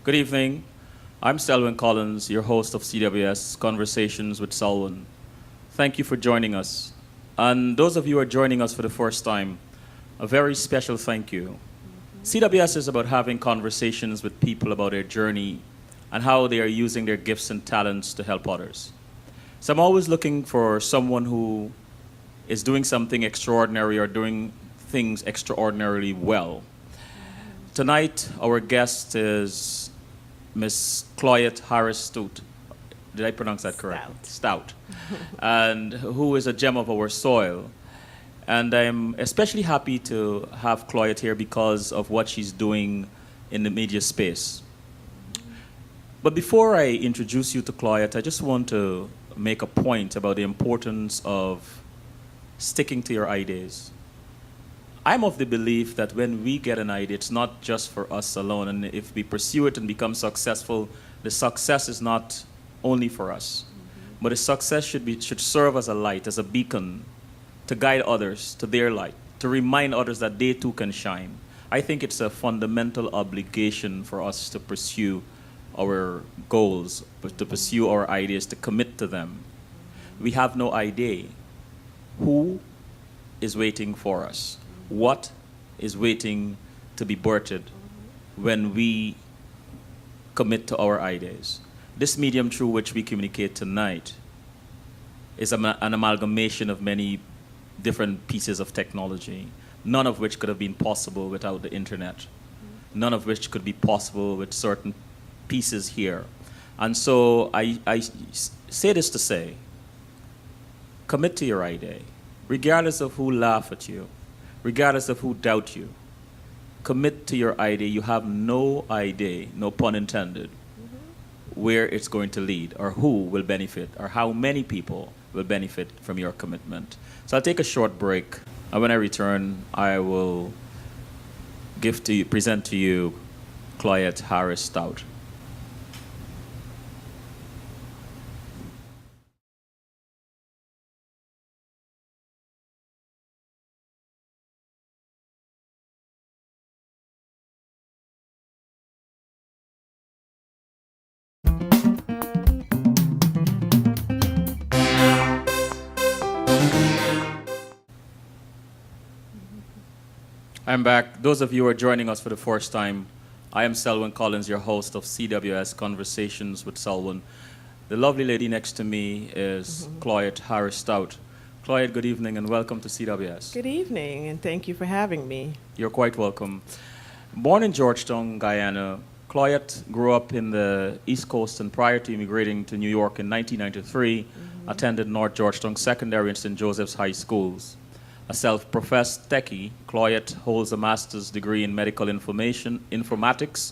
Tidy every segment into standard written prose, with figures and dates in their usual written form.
Good evening. I'm Selwyn Collins, your host of CWS Conversations with Selwyn. Thank you for joining us. And those of you who are joining us for the first time, a very special thank you. CWS is about having conversations with people about their journey and how they are using their gifts and talents to help others. So I'm always looking for someone who is doing something extraordinary or doing things extraordinarily well. Tonight, our guest is Miss Cloyette Stoute. Did I pronounce that correctly? Stoute. And who is a gem of our soil. And I'm especially happy to have Cloyette here because of what she's doing in the media space. But before I introduce you to Cloyette, I just want to make a point about the importance of sticking to your ideas. I'm of the belief that when we get an idea, it's not just for us alone. And if we pursue it and become successful, the success is not only for us. But the success should serve as a light, as a beacon, to guide others to their light, to remind others that they too can shine. I think it's a fundamental obligation for us to pursue our goals, to pursue our ideas, to commit to them. We have no idea who is waiting for us. What is waiting to be birthed when we commit to our ideas. This medium through which we communicate tonight is an amalgamation of many different pieces of technology, none of which could have been possible without the internet, none of which could be possible with certain pieces here. And so I say this to say, commit to your idea, regardless of who laugh at you, regardless of who doubt you. Commit to your idea. You have no idea, no pun intended, where it's going to lead or who will benefit or how many people will benefit from your commitment. So I'll take a short break, and when I return, I will present to you Cloyette Stoute. I'm back. Those of you who are joining us for the first time, I am Selwyn Collins, your host of CWS Conversations with Selwyn. The lovely lady next to me is Cloyette Stoute. Cloyette, good evening and welcome to CWS. Good evening, and thank you for having me. You're quite welcome. Born in Georgetown, Guyana, Cloyette grew up in the East Coast and prior to immigrating to New York in 1993, attended North Georgetown Secondary and St. Joseph's High Schools. A self-professed techie, Cloyette holds a master's degree in medical informatics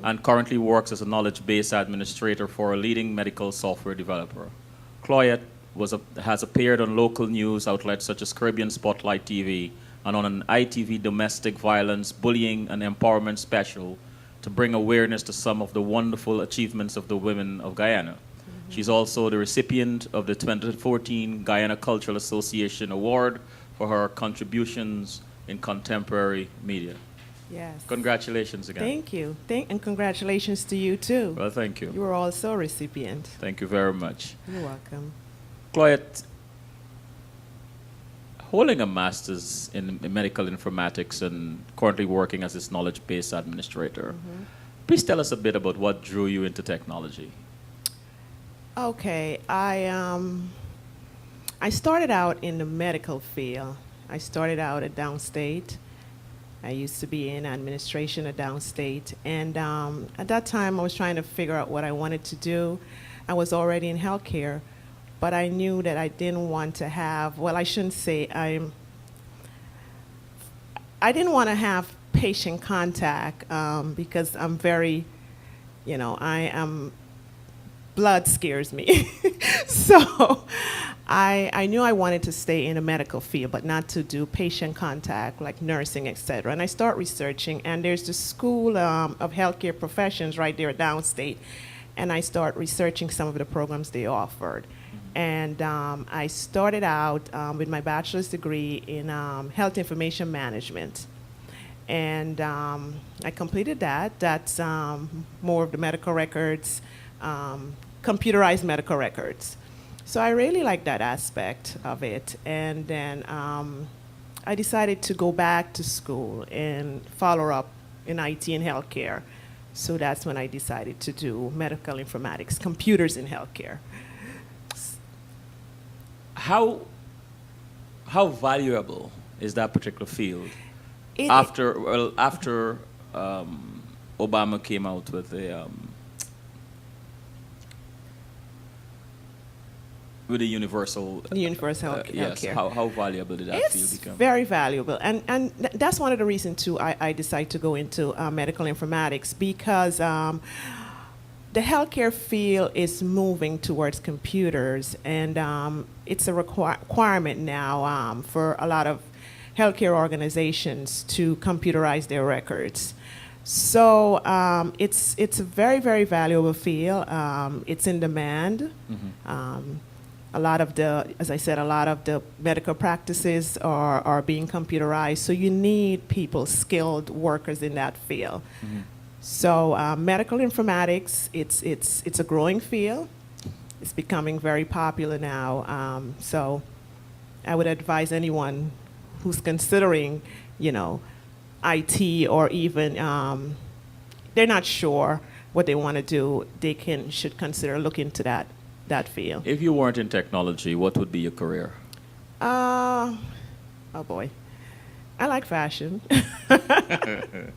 and currently works as a knowledge-based administrator for a leading medical software developer. Cloyette has appeared on local news outlets such as Caribbean Spotlight TV and on an ITV domestic violence, bullying, and empowerment special to bring awareness to some of the wonderful achievements of the women of Guyana. She's also the recipient of the 2014 Guyana Cultural Association Award for her contributions in contemporary media. Yes. Congratulations again. Thank you. And congratulations to you, too. Well, thank you. You were also a recipient. Thank you very much. You're welcome. Cloyette, holding a master's in medical informatics and currently working as this knowledge-based administrator, please tell us a bit about what drew you into technology. Okay. I started out in the medical field. I started out at downstate. I used to be in administration at downstate. And at that time, I was trying to figure out what I wanted to do. I was already in healthcare, but I knew that I didn't want to have, well, I shouldn't say, I didn't want to have patient contact because I'm very, I am, blood scares me. So I knew I wanted to stay in the medical field, but not to do patient contact like nursing, etc. And I start researching, and there's the School of Healthcare Professions right there at downstate, and I start researching some of the programs they offered. And I started out with my bachelor's degree in health information management. And I completed that. That's more of the medical records, computerized medical records. So I really like that aspect of it. And then I decided to go back to school and follow up in IT and healthcare. So that's when I decided to do medical informatics, computers in healthcare. How valuable is that particular field It, after Obama came out with the universal universal yes, healthcare. how valuable did that field It's become? very valuable, and that's one of the reasons too I decided to go into medical informatics because the healthcare field is moving towards computers, and it's a requirement now for a lot of healthcare organizations to computerize their records. So it's a very, very valuable field. It's in demand. A lot of as I said, a lot of the medical practices are being computerized. So you need people, skilled workers in that field. So medical informatics, it's a growing field. It's becoming very popular now. So I would advise anyone who's considering, IT or even they're not sure what they want to do, should consider looking into that field. If you weren't in technology, what would be your career? Oh boy, I like fashion. That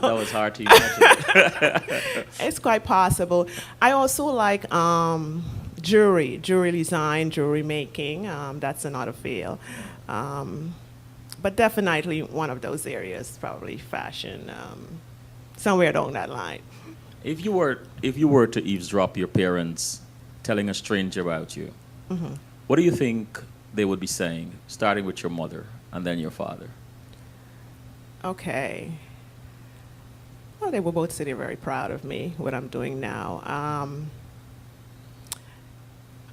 was hard to imagine. It's quite possible. I also like jewelry design, jewelry making. That's another field. But definitely one of those areas, probably fashion, somewhere along that line. If you were to eavesdrop your parents telling a stranger about you, what do you think they would be saying, starting with your mother and then your father? Okay. Well, they will both say they're very proud of me, what I'm doing now.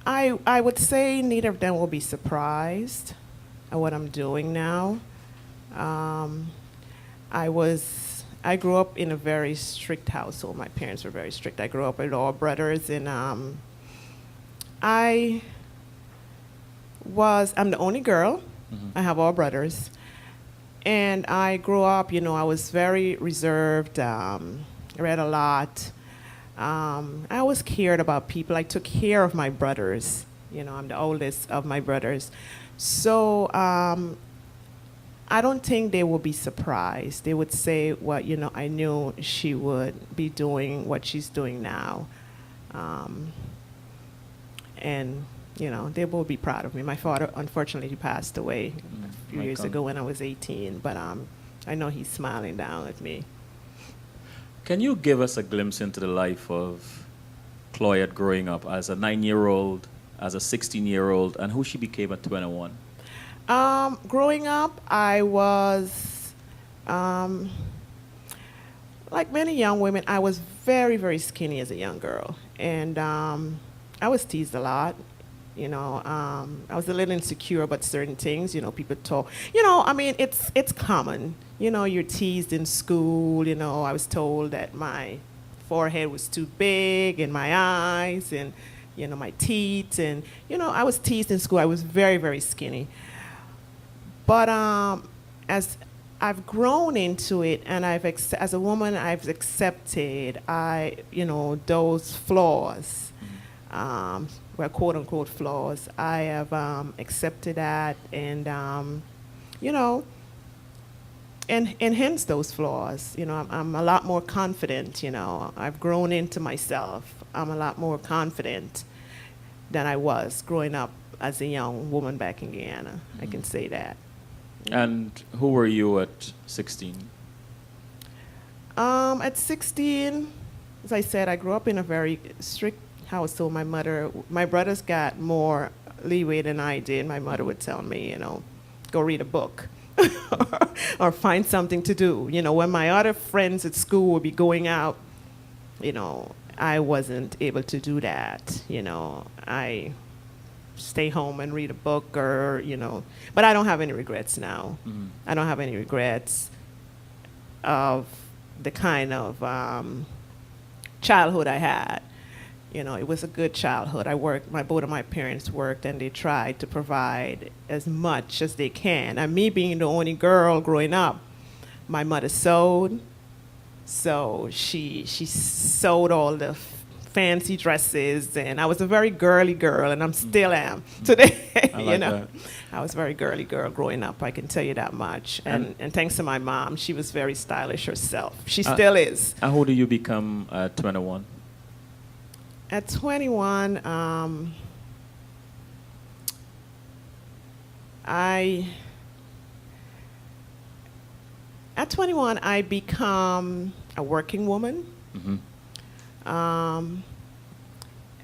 I would say neither of them will be surprised at what I'm doing now. I grew up in a very strict household. My parents were very strict. I grew up with all brothers, and I'm the only girl. I have all brothers. And I grew up, I was very reserved, read a lot. I always cared about people. I took care of my brothers. I'm the oldest of my brothers. So I don't think they will be surprised. They would say, well, I knew she would be doing what she's doing now. And, they will be proud of me. My father, unfortunately, passed away a few years ago when I was 18, but I know he's smiling down at me. Can you give us a glimpse into the life of Cloyette growing up as a 9-year-old, as a 16-year-old, and who she became at 21? Growing up, I was, like many young women, I was very, very skinny as a young girl. And I was teased a lot. I was a little insecure about certain things. People talk. It's common. You're teased in school. I was told that my forehead was too big and my eyes and, my teeth. And, I was teased in school. I was very, very skinny. But as I've grown into it, and as a woman, I've accepted those flaws, well, quote unquote flaws. I have accepted that, and and hence those flaws. I'm a lot more confident. I've grown into myself. I'm a lot more confident than I was growing up as a young woman back in Guyana. I can say that. And who were you at 16? At 16, as I said, I grew up in a very strict household. My brothers got more leeway than I did. My mother would tell me, go read a book or find something to do. When my other friends at school would be going out, I wasn't able to do that. stay home and read a book or, but I don't have any regrets now. I don't have any regrets of the kind of childhood I had. It was a good childhood. Both of my parents worked, and they tried to provide as much as they can. And me being the only girl growing up, my mother sewed, so she sewed all the fancy dresses, and I was a very girly girl, and I'm still am today. I like that. I was a very girly girl growing up. I can tell you that much. And thanks to my mom, she was very stylish herself. She still is. And how do you become 21? At 21, I become a working woman.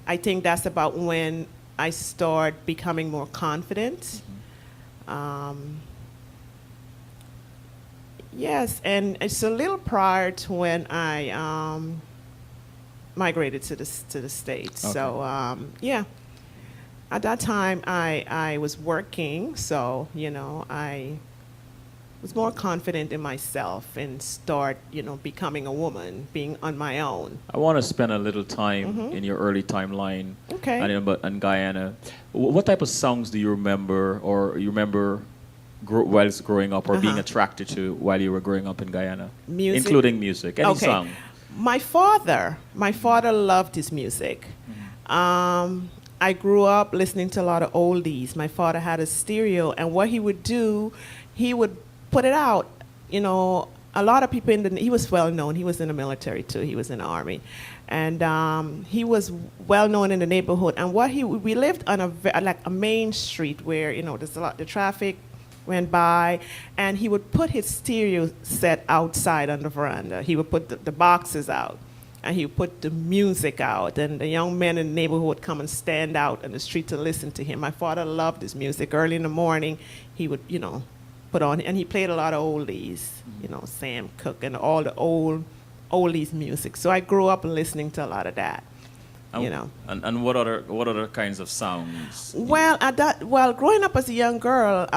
I think that's about when I start becoming more confident. Yes, and it's a little prior to when I migrated to the States. Okay. So yeah, at that time I was working, so I was more confident in myself and start becoming a woman, being on my own. I want to spend a little time in your early timeline. Okay. And Guyana. What type of songs do you remember, or you remember whilst growing up, or being attracted to while you were growing up in Guyana? Music? Including music. Any Okay. song. My father loved his music. I grew up listening to a lot of oldies. My father had a stereo, and what he would do, he would put it out. A lot of people he was well known. He was in the military too. He was in the army, and he was well known in the neighborhood. And we lived on a main street where there's a lot. The traffic went by, and he would put his stereo set outside on the veranda. He would put the boxes out, and he would put the music out, and the young men in the neighborhood would come and stand out on the street to listen to him. My father loved his music. Early in the morning, he would, put on, and he played a lot of oldies, Sam Cooke and all the oldies music. So I grew up listening to a lot of that. And what other kinds of sounds? Well, growing up as a young girl,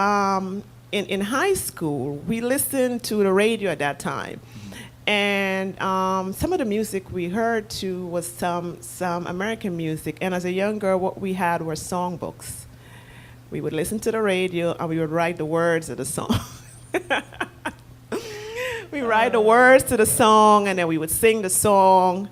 in high school, we listened to the radio at that time. And some of the music we heard too was some American music. And as a young girl, what we had were songbooks. We would listen to the radio, and we would write the words of the song. We write the words to the song, and then we would sing the song.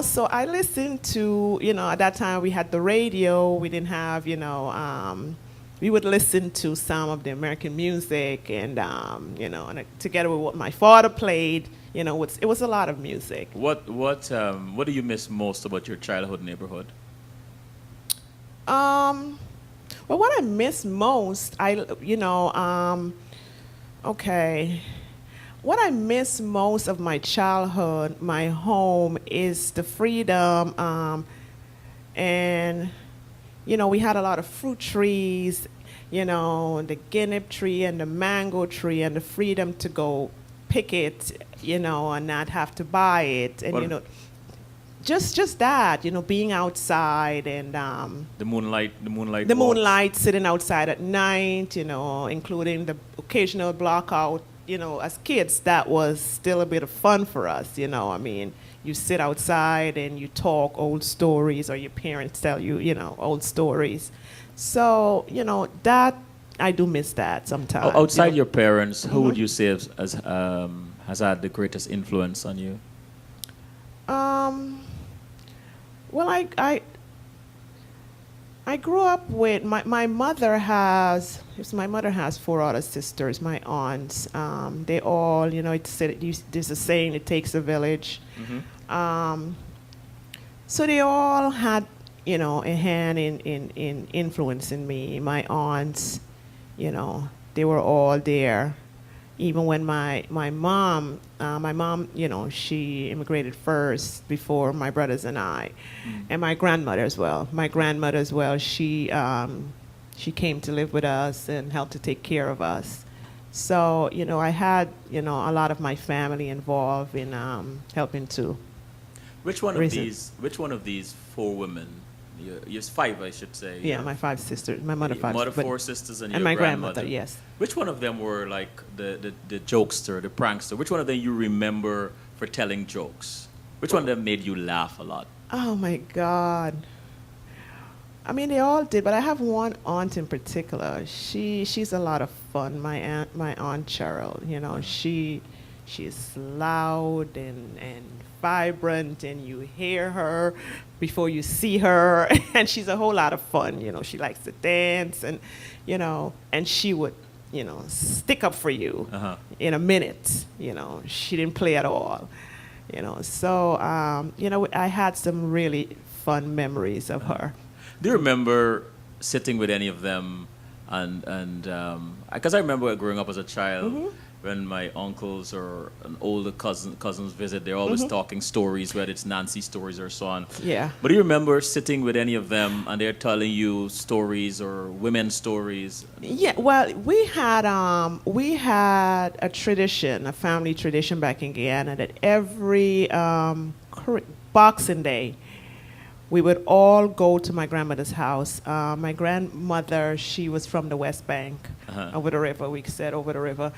So I listened to, at that time we had the radio. We didn't have, we would listen to some of the American music, and, and together with what my father played, it was a lot of music. What do you miss most about your childhood neighborhood? Well, what I miss most, what I miss most of my childhood, my home, is the freedom, and, we had a lot of fruit trees, the guinea tree and the mango tree, and the freedom to go pick it, and not have to buy it, and, just that, being outside, and the moonlight sitting outside at night, including the occasional block out. As kids, that was still a bit of fun for us. You sit outside and you talk old stories, or your parents tell you, old stories. So, that I do miss that sometimes. Outside your parents, who would you say has had the greatest influence on you? Well, I grew up with my mother has 4 other sisters, my aunts. They all, there's a saying, it takes a village. So they all had, a hand in influencing me. My aunts, they were all there. Even when my mom, she immigrated first before my brothers and I, and my grandmother as well. My grandmother as well, she came to live with us and helped to take care of us. So, I had, a lot of my family involved in helping to. Which one of these 4 women You're five, I should say. Yeah, my 5 sisters. My mother, Your 5 mother, but- 4 sisters, and and your my grandmother, yes. Which one of them were like the jokester, the prankster? Which one of them you remember for telling jokes? Which one of them made you laugh a lot? Oh my God. I mean, they all did, but I have one aunt in particular. She's a lot of fun. My aunt Cheryl. You know, she's loud and vibrant, and you hear her before you see her, and she's a whole lot of fun. You know, she likes to dance, and and she would stick up for you in a minute. You know, she didn't play at all. So I had some really fun memories of her. Do you remember sitting with any of them, and because I remember growing up as a child, when my uncles or an older cousins visit, they're always talking stories, whether it's Nancy stories or so on. Yeah. But do you remember sitting with any of them and they're telling you stories or women's stories? Yeah, well, we had a tradition, a family tradition back in Guyana, that every Boxing Day, we would all go to my grandmother's house. My grandmother, she was from the West Bank, over the river, we said over the river.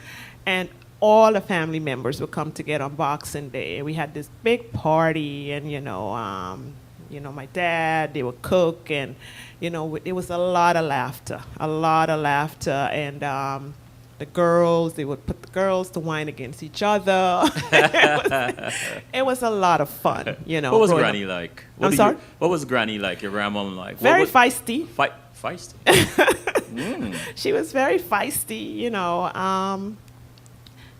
And all the family members would come together on Boxing Day. We had this big party, and, my dad, they would cook, and, it was a lot of laughter. And the girls, they would put the girls to wine against each other. It was a lot of fun, What was Granny like? I'm sorry? What was Granny like, your grandma like? Very feisty. Feisty? She was very feisty,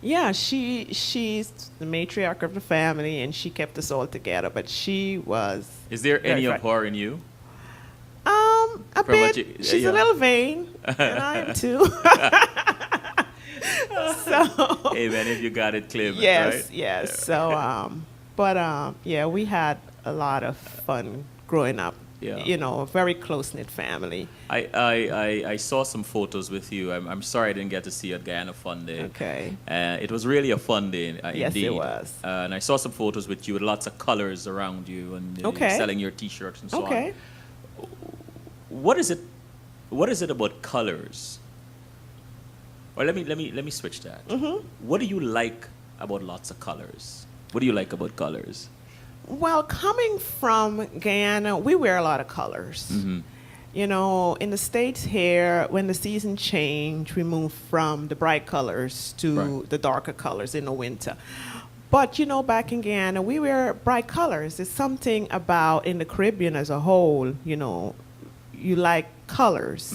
Yeah, she's the matriarch of the family, and she kept us all together. But she was. Is there any very of her in you? A From what bit. She's a little vain, and I am too. So. Hey man, if you got it, clear. Yes, right? yes. So, yeah, we had a lot of fun growing up. Yeah. A very close knit family. I saw some photos with you. I'm sorry I didn't get to see you at Guyana Fun Day. Okay. It was really a fun day. Yes, indeed. it was. And I saw some photos with you with lots of colors around you, and you're selling your T-shirts and so on. Okay. What is it about colors? Or let me switch that. What do you like about lots of colors? What do you like about colors? Well, coming from Guyana, we wear a lot of colors. In the States here, when the season change, we move from the bright colors to the darker colors in the winter. But, back in Guyana, we wear bright colors. It's something about, in the Caribbean as a whole, you like colors.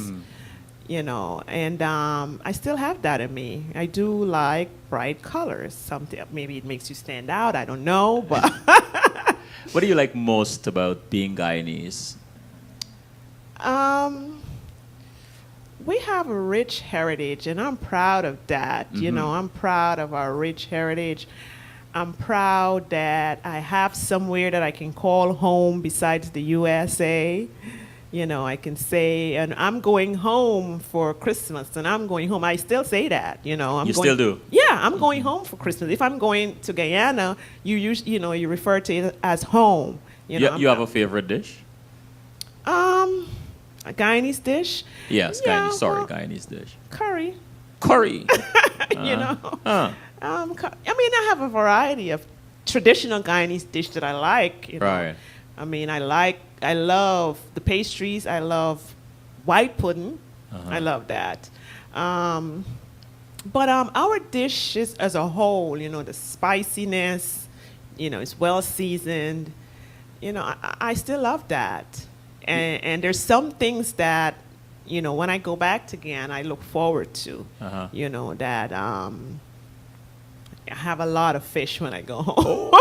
And I still have that in me. I do like bright colors. Something, maybe it makes you stand out. I don't know, but what do you like most about being Guyanese? We have a rich heritage, and I'm proud of that. I'm proud of our rich heritage. I'm proud that I have somewhere that I can call home besides the USA. I can say, and I'm going home for Christmas, and I'm going home. I still say that, Still do? Yeah, I'm going home for Christmas. If I'm going to Guyana, you refer to it as home. You have a favorite dish? A Guyanese dish? Yes, Yeah, Guyanese. Guyanese dish. Curry. Curry. I have a variety of traditional Guyanese dish that I like. Right. I love the pastries. I love white pudding. I love that. But our dishes as a whole, the spiciness, it's well seasoned. I still love that. And there's some things that, when I go back to Guyana, I look forward to. That I have a lot of fish when I go home.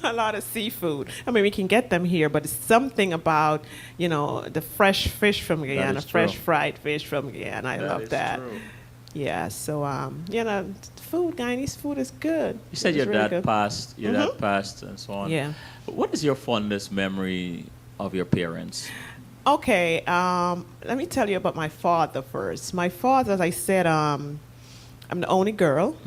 A lot of seafood. We can get them here, but it's something about, the fresh fish from Guyana, fresh fried fish from Guyana. I love that. True. Yeah, so, food, Guyanese food is good. You said It's your really dad good. passed, and so on. Yeah. What is your fondest memory of your parents? Okay, let me tell you about my father first. My father, as I said, I'm the only girl,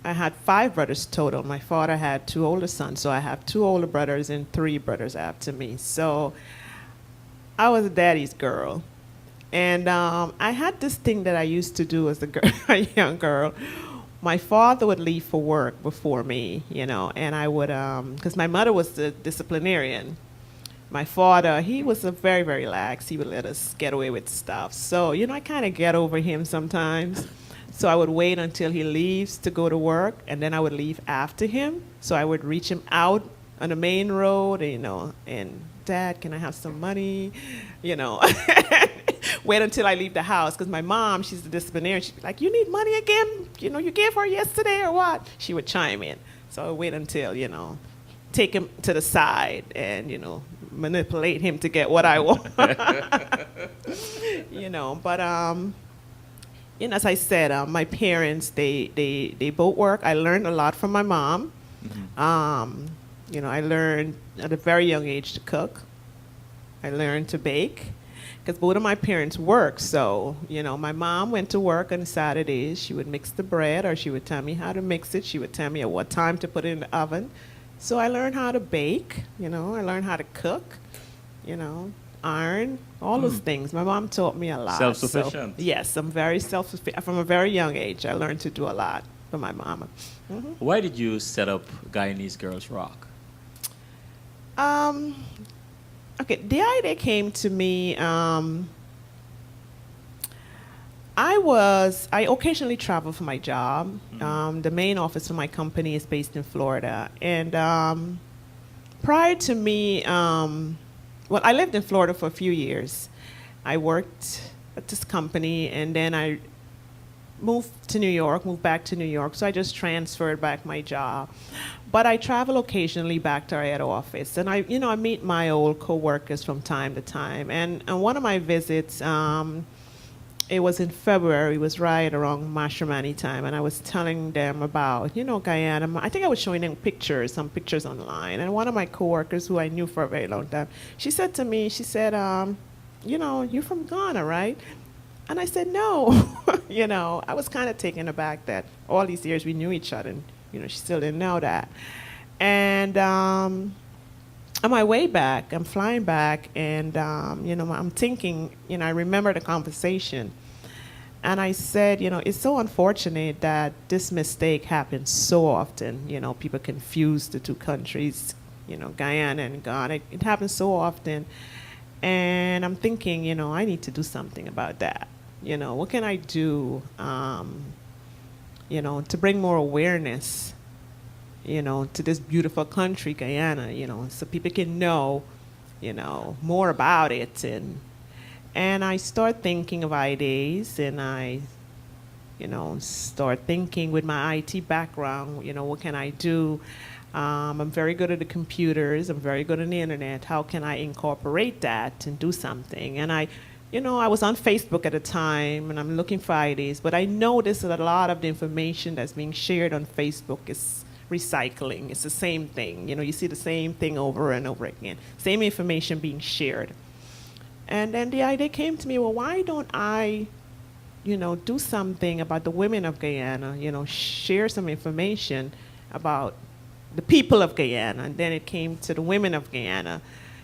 I had 5 brothers total. My father had 2 older sons, so I have 2 older brothers and 3 brothers after me. So I was a daddy's girl. And I had this thing that I used to do as a, girl, a young girl. My father would leave for work before me, and I would, because my mother was the disciplinarian. My father, he was a very, very lax. He would let us get away with stuff. So, I kind of get over him sometimes. So I would wait until he leaves to go to work, and then I would leave after him. So I would reach him out on the main road, and Dad, can I have some money? Wait until I leave the house, because my mom, she's the disciplinarian. She'd be like, you need money again? You gave her yesterday or what? She would chime in. So I would wait until, take him to the side and, manipulate him to get what I want. But, as I said, my parents, they both work. I learned a lot from my mom. I learned at a very young age to cook. I learned to bake because both of my parents worked. So, my mom went to work on Saturdays. She would mix the bread, or she would tell me how to mix it. She would tell me at what time to put it in the oven. So I learned how to bake, I learned how to cook, iron, all those things. My mom taught me a lot. Self-sufficient. So, yes, I'm very self-sufficient. From a very young age, I learned to do a lot from my mama. Why did you set up Guyanese Girls Rock? Okay, the idea came to me. I occasionally travel for my job. The main office for my company is based in Florida. And prior to me, I lived in Florida for a few years. I worked at this company, and then I moved back to New York. So I just transferred back my job. But I travel occasionally back to our head office. And I meet my old coworkers from time to time. And one of my visits, it was in February. It was right around Mashramani time, and I was telling them about, Guyana. I think I was showing them some pictures online. And one of my coworkers, who I knew for a very long time, she said to me, you're from Ghana, right? And I said, no. I was kind of taken aback that all these years we knew each other, and, she still didn't know that. And on my way back, I'm flying back, and, I'm thinking, I remember the conversation. And I said, it's so unfortunate that this mistake happens so often. People confuse the two countries, Guyana and Ghana. It happens so often. And I'm thinking, I need to do something about that. What can I do, to bring more awareness, to this beautiful country, Guyana, so people can know, more about it. And I start thinking of ideas, and I, start thinking with my IT background, what can I do? I'm very good at the computers. I'm very good on the internet. How can I incorporate that and do something? And I was on Facebook at the time, and I'm looking for ideas, but I noticed that a lot of the information that's being shared on Facebook is recycling. It's the same thing. You see the same thing over and over again. Same information being shared. And then the idea came to me, well, why don't I, do something about the women of Guyana, share some information about the people of Guyana. And then it came to the women of Guyana,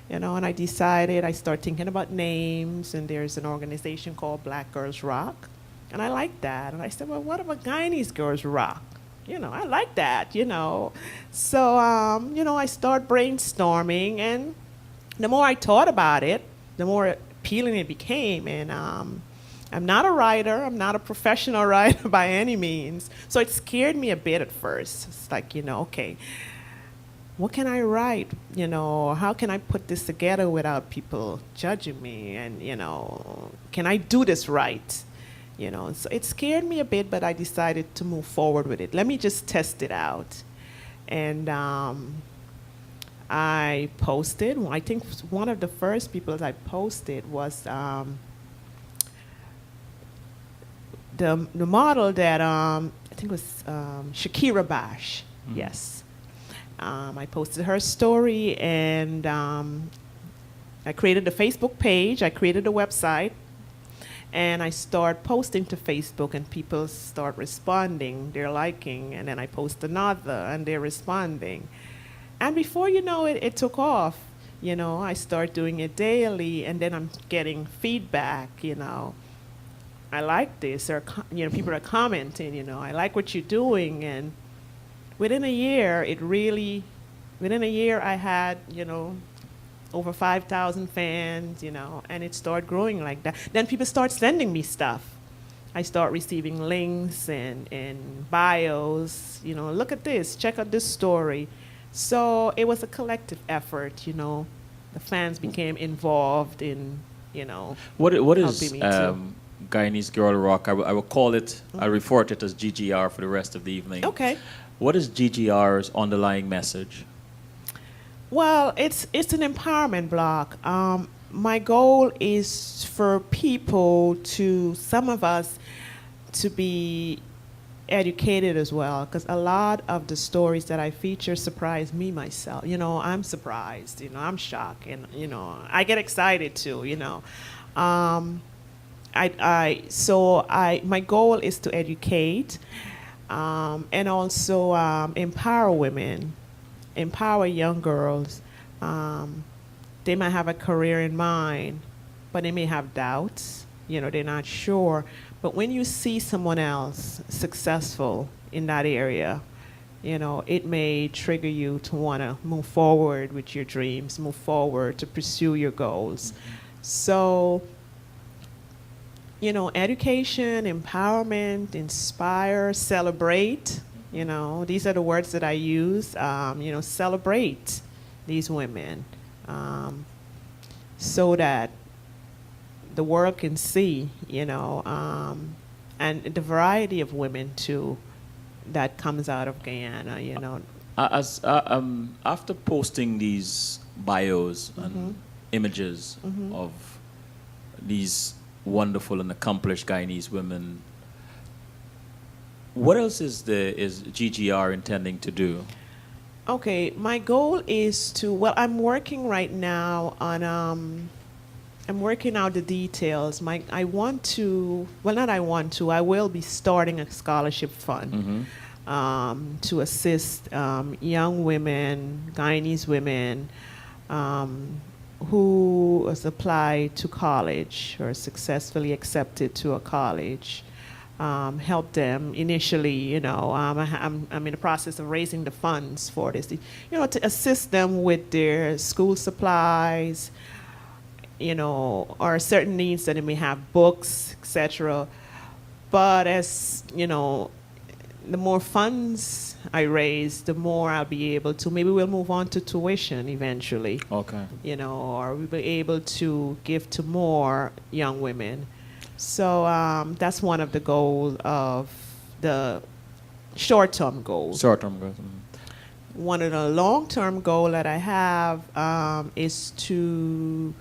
and I decided, I started thinking about names, and there's an organization called Black Girls Rock. And I liked that. And I said, well, what about Guyanese Girls Rock? I like that, So, I started brainstorming, and the more I thought about it, the more appealing it became. And I'm not a writer. I'm not a professional writer by any means. So it scared me a bit at first. It's like, okay, what can I write? How can I put this together without people judging me? And, can I do this right? So it scared me a bit, but I decided to move forward with it. Let me just test it out. And I posted. I think one of the first people I posted was the model that I think was Shakira Bash. Yes. I posted her story, and I created a Facebook page. I created a website, and I start posting to Facebook, and people start responding. They're liking, and then I post another, and they're responding. And before you know it, it took off. I start doing it daily, and then I'm getting feedback. I like this, or people are commenting. I like what you're doing, and within a year, within a year, I had over 5,000 fans, and it started growing like that. Then people start sending me stuff. I start receiving links and bios, look at this, check out this story. So it was a collective effort, The fans became involved in, What is helping me too. Guyanese Girl Rock? I will call it, I refer to it as GGR for the rest of the evening. Okay. What is GGR's underlying message? Well, it's an empowerment block. My goal is for people some of us, to be educated as well, because a lot of the stories that I feature surprise me myself. I'm surprised. I'm shocked, and I get excited too. My goal is to educate, and also empower women, empower young girls. They might have a career in mind, but they may have doubts. They're not sure. But when you see someone else successful in that area, it may trigger you to want to move forward with your dreams, move forward to pursue your goals. So, education, empowerment, inspire, celebrate. These are the words that I use. Celebrate these women, so that the world can see, and the variety of women too that comes out of Guyana. After posting these bios and images of these wonderful and accomplished Guyanese women, what else is GGR intending to do? Okay, my goal is I'm working right now on, I'm working out the details. I will be starting a scholarship fund to assist young women, Guyanese women, who has applied to college or successfully accepted to a college. Help them initially, I'm in the process of raising the funds for this, to assist them with their school supplies, or certain needs that they may have, books, etc. But as, the more funds I raise, the more I'll be able to, maybe we'll move on to tuition eventually. Okay. Or we'll be able to give to more young women. So that's one of the goals of the short-term goals. Short-term goals. One of the long-term goals that I have is to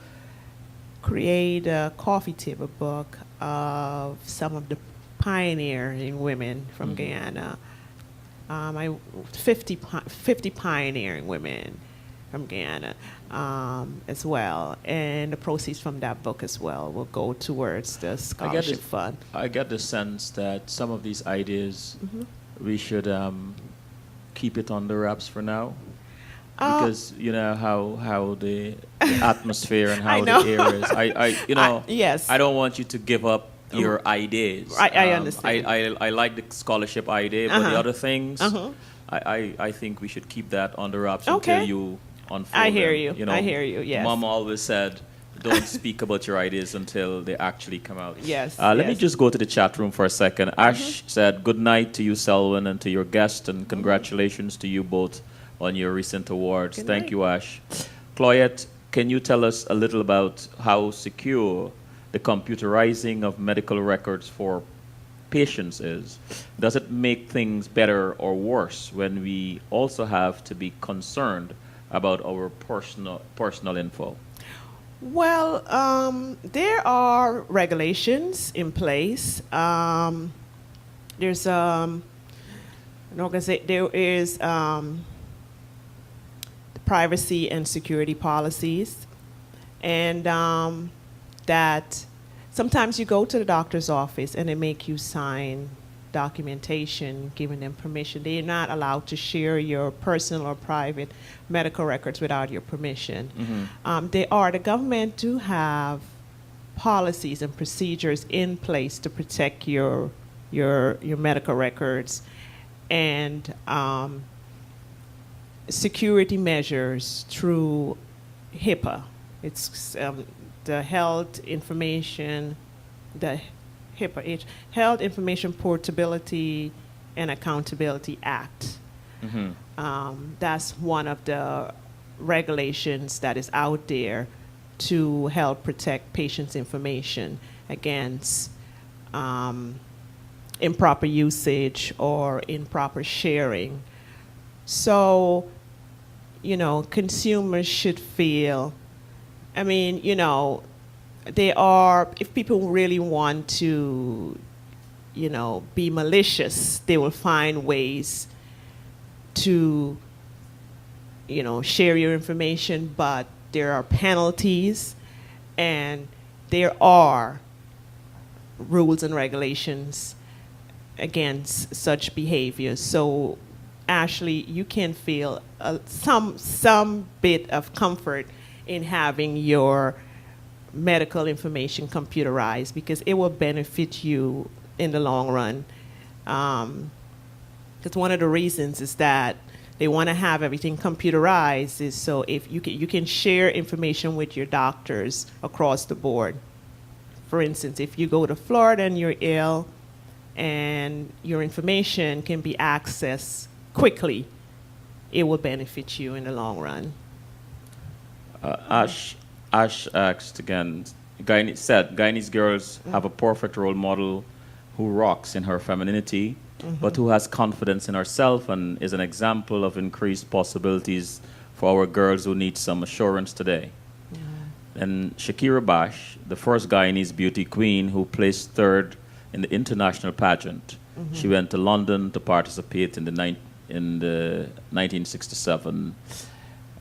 create a coffee table book of some of the pioneering women from Guyana. 50 pioneering women from Guyana as well. And the proceeds from that book as well will go towards the scholarship fund. I get the sense that some of these ideas we should keep it under wraps for now. Because how the atmosphere and how the air is. Yes. I don't want you to give up your ideas. I understand. I like the scholarship idea, but the other things, I think we should keep that under wraps until you unfold I hear them. you. I hear you. Yes. Mom always said, don't speak about your ideas until they actually come out. Yes. Let me just go to the chat room for a second. Ash said, good night to you, Selwyn, and to your guest, and congratulations to you both on your recent awards. Thank you, Ash. Cloyette, can you tell us a little about how secure the computerizing of medical records for patients is? Does it make things better or worse when we also have to be concerned about our personal info? Well, there are regulations in place. There's an organization. There is privacy and security policies, and that sometimes you go to the doctor's office and they make you sign documentation giving them permission. They're not allowed to share your personal or private medical records without your permission. The government do have policies and procedures in place to protect your medical records, and security measures through HIPAA. It's the Health Information Portability and Accountability Act. That's one of the regulations that is out there to help protect patients' information against improper usage or improper sharing. So, consumers should feel, if people really want to, be malicious, they will find ways to, share your information, but there are penalties and there are rules and regulations against such behavior. So, Ashley, you can feel some bit of comfort in having your medical information computerized, because it will benefit you in the long run. Because one of the reasons is that they want to have everything computerized is so if you can share information with your doctors across the board. For instance, if you go to Florida and you're ill, and your information can be accessed quickly, it will benefit you in the long run. Ash asked again, Guyanese girls have a perfect role model who rocks in her femininity, but who has confidence in herself and is an example of increased possibilities for our girls who need some assurance today. And Shakira Bash, the first Guyanese beauty queen who placed third in the international pageant. She went to London to participate in the 1967.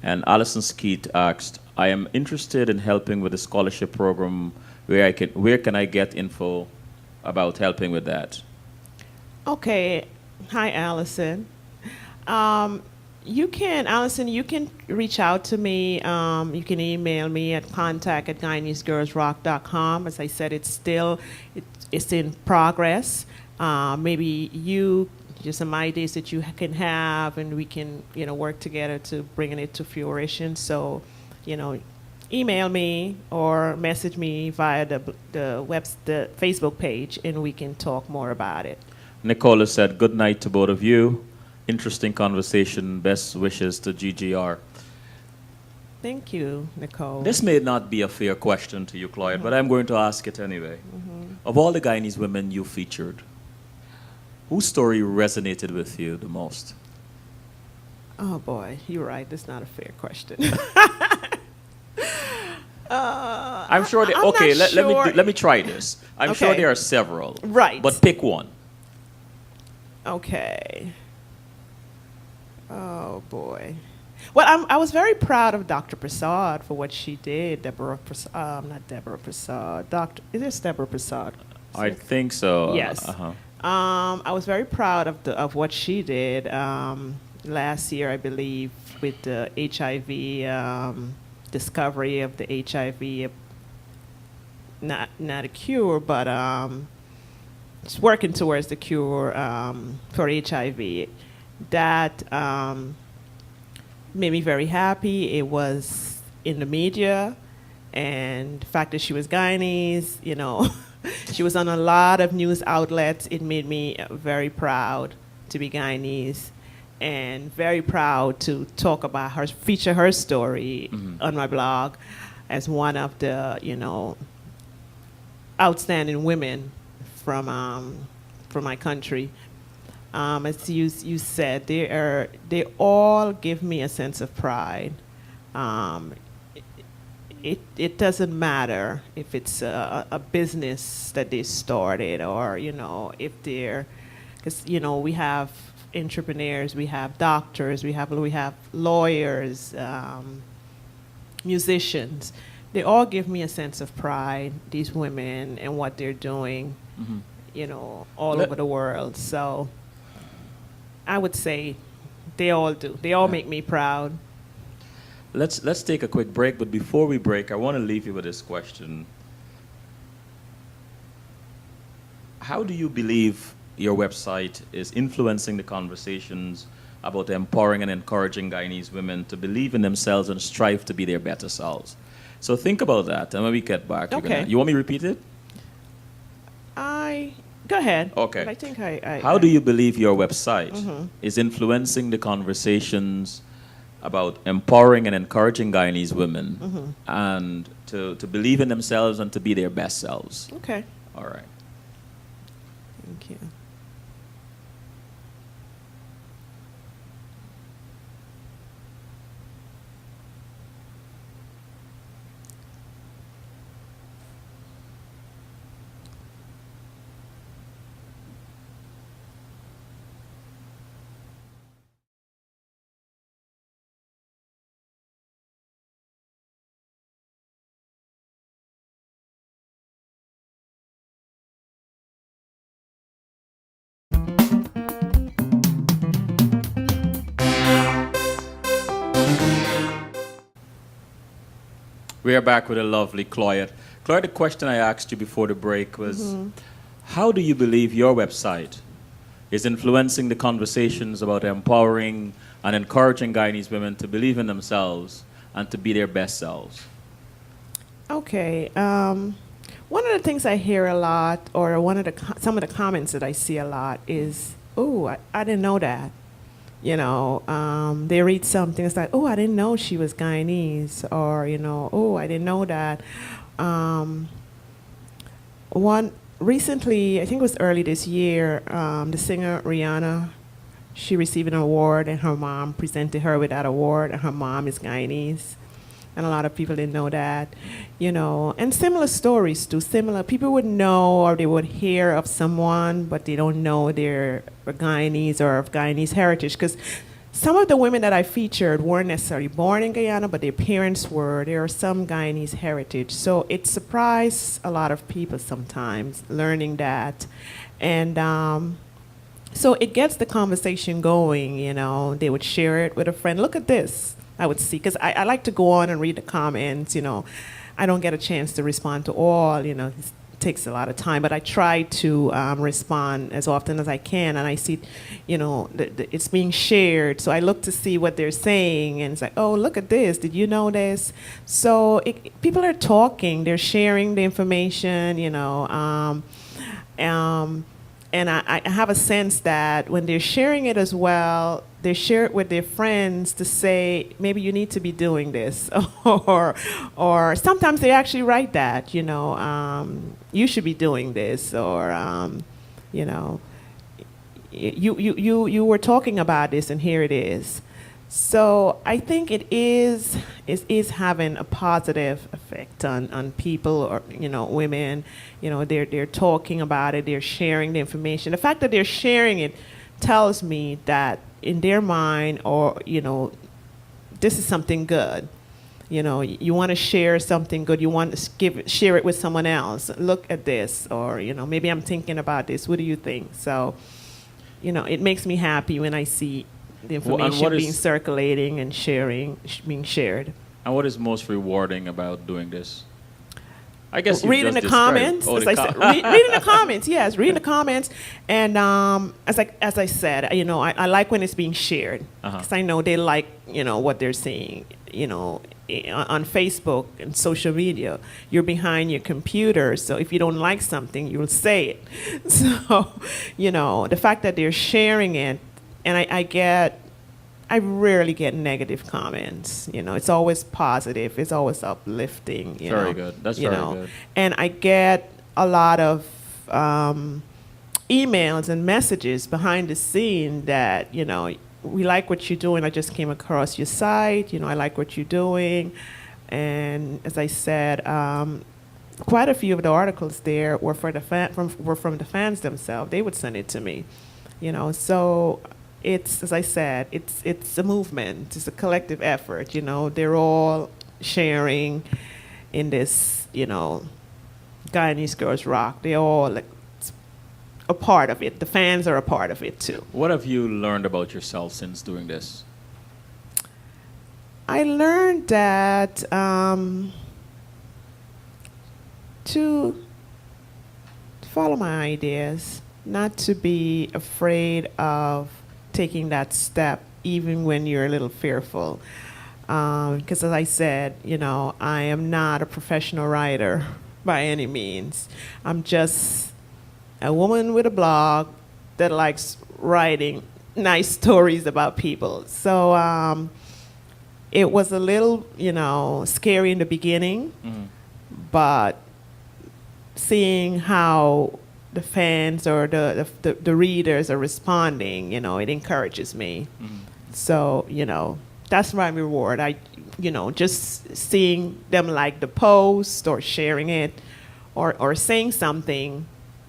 And Alison Skeet asked, I am interested in helping with the scholarship program. Where can I get info about helping with that? Okay. Hi, Allison. You can reach out to me. You can email me at contact@GuyaneseGirlsRock.com. As I said, it's in progress. Maybe just some ideas that you can have, and we can, work together to bringing it to fruition. So, email me or message me via the Facebook page, and we can talk more about it. Nicola said, good night to both of you. Interesting conversation. Best wishes to GGR. Thank you, Nicole. This may not be a fair question to you, Cloyette, but I'm going to ask it anyway. Of all the Guyanese women you featured, whose story resonated with you the most? Oh boy, you're right. That's not a fair question. I'm sure. Let me try this. I'm sure there are several. Right. But pick one. Okay. Oh boy. Well, I was very proud of Dr. Prasad for what she did. Not Deborah Prasad. Is this Deborah Prasad? I think so. Yes. I was very proud of what she did last year, I believe, with the HIV discovery of the HIV, not a cure, but it's working towards the cure for HIV. That made me very happy. It was in the media, and the fact that she was Guyanese, she was on a lot of news outlets. It made me very proud to be Guyanese, and very proud to talk about her, feature her story on my blog as one of the, outstanding women from my country. As you said, they all give me a sense of pride. It doesn't matter if it's a business that they started, or if they're, because we have entrepreneurs, we have doctors, we have lawyers, musicians. They all give me a sense of pride, these women, and what they're doing. all Let- over the world. So I would say they all do. They all Yeah. make me proud. Let's take a quick break, but before we break, I want to leave you with this question. How do you believe your website is influencing the conversations about empowering and encouraging Guyanese women to believe in themselves and strive to be their better selves? So think about that, and when we get back, Okay. you want me to repeat it? Go ahead. Okay. But I think I How do you believe your website Mhm. is influencing the conversations about empowering and encouraging Guyanese women and to believe in themselves and to be their best selves? Okay. All right. Thank you. We are back with a lovely Cloyette. Cloyette, the question I asked you before the break was, how do you believe your website is influencing the conversations about empowering and encouraging Guyanese women to believe in themselves and to be their best selves? Okay. One of the things I hear a lot, or some of the comments that I see a lot, is, "Oh, I didn't know that." They read something. It's like, "Oh, I didn't know she was Guyanese," or "Oh, I didn't know that." One recently, I think it was early this year, the singer Rihanna, she received an award, and her mom presented her with that award, and her mom is Guyanese. And a lot of people didn't know that, and similar stories too. Similar people would know, or they would hear of someone, but they don't know they're Guyanese or of Guyanese heritage. Because some of the women that I featured weren't necessarily born in Guyana, but their parents were. There are some Guyanese heritage, so it surprised a lot of people sometimes learning that, and so it gets the conversation going. They would share it with a friend. Look at this. I would see, because I like to go on and read the comments. I don't get a chance to respond to all. It takes a lot of time, but I try to respond as often as I can. And I see, it's being shared. So I look to see what they're saying, and it's like, oh, look at this. Did you know this? So people are talking. They're sharing the information. And I have a sense that when they're sharing it as well, they share it with their friends to say, maybe you need to be doing this, or sometimes they actually write that, you should be doing this, or you were talking about this, and here it is. So I think it is having a positive effect on people, or women. They're talking about it, they're sharing the information. The fact that they're sharing it tells me that in their mind, or this is something good. You want to share something good. You want to share it with someone else. Look at this, or maybe I'm thinking about this. What do you think? So, it makes me happy when I see the information being circulating and being shared. And what is most rewarding about doing this? I guess you reading the comments. As I said, reading the comments. Yes, reading the comments, and as I said, I like when it's being shared, because I know they like what they're seeing. On Facebook and social media, you're behind your computer, so if you don't like something, you'll say it. So, the fact that they're sharing it, and I rarely get negative comments. It's always positive. It's always uplifting. Very good. That's very good. And I get a lot of emails and messages behind the scene that, we like what you're doing. I just came across your site. I like what you're doing. And as I said, quite a few of the articles there were from the fans themselves. They would send it to me. So it's, as I said, it's a movement. It's a collective effort. They're all sharing in this, Guyanese Girls Rock. They all a part of it. The fans are a part of it too. What have you learned about yourself since doing this? I learned that to follow my ideas, not to be afraid of taking that step, even when you're a little fearful. Because as I said, I am not a professional writer by any means. I'm just a woman with a blog that likes writing nice stories about people. So it was a little, scary in the beginning, but seeing how the fans or the readers are responding, it encourages me. So, that's my reward. Just seeing them like the post or sharing it or saying something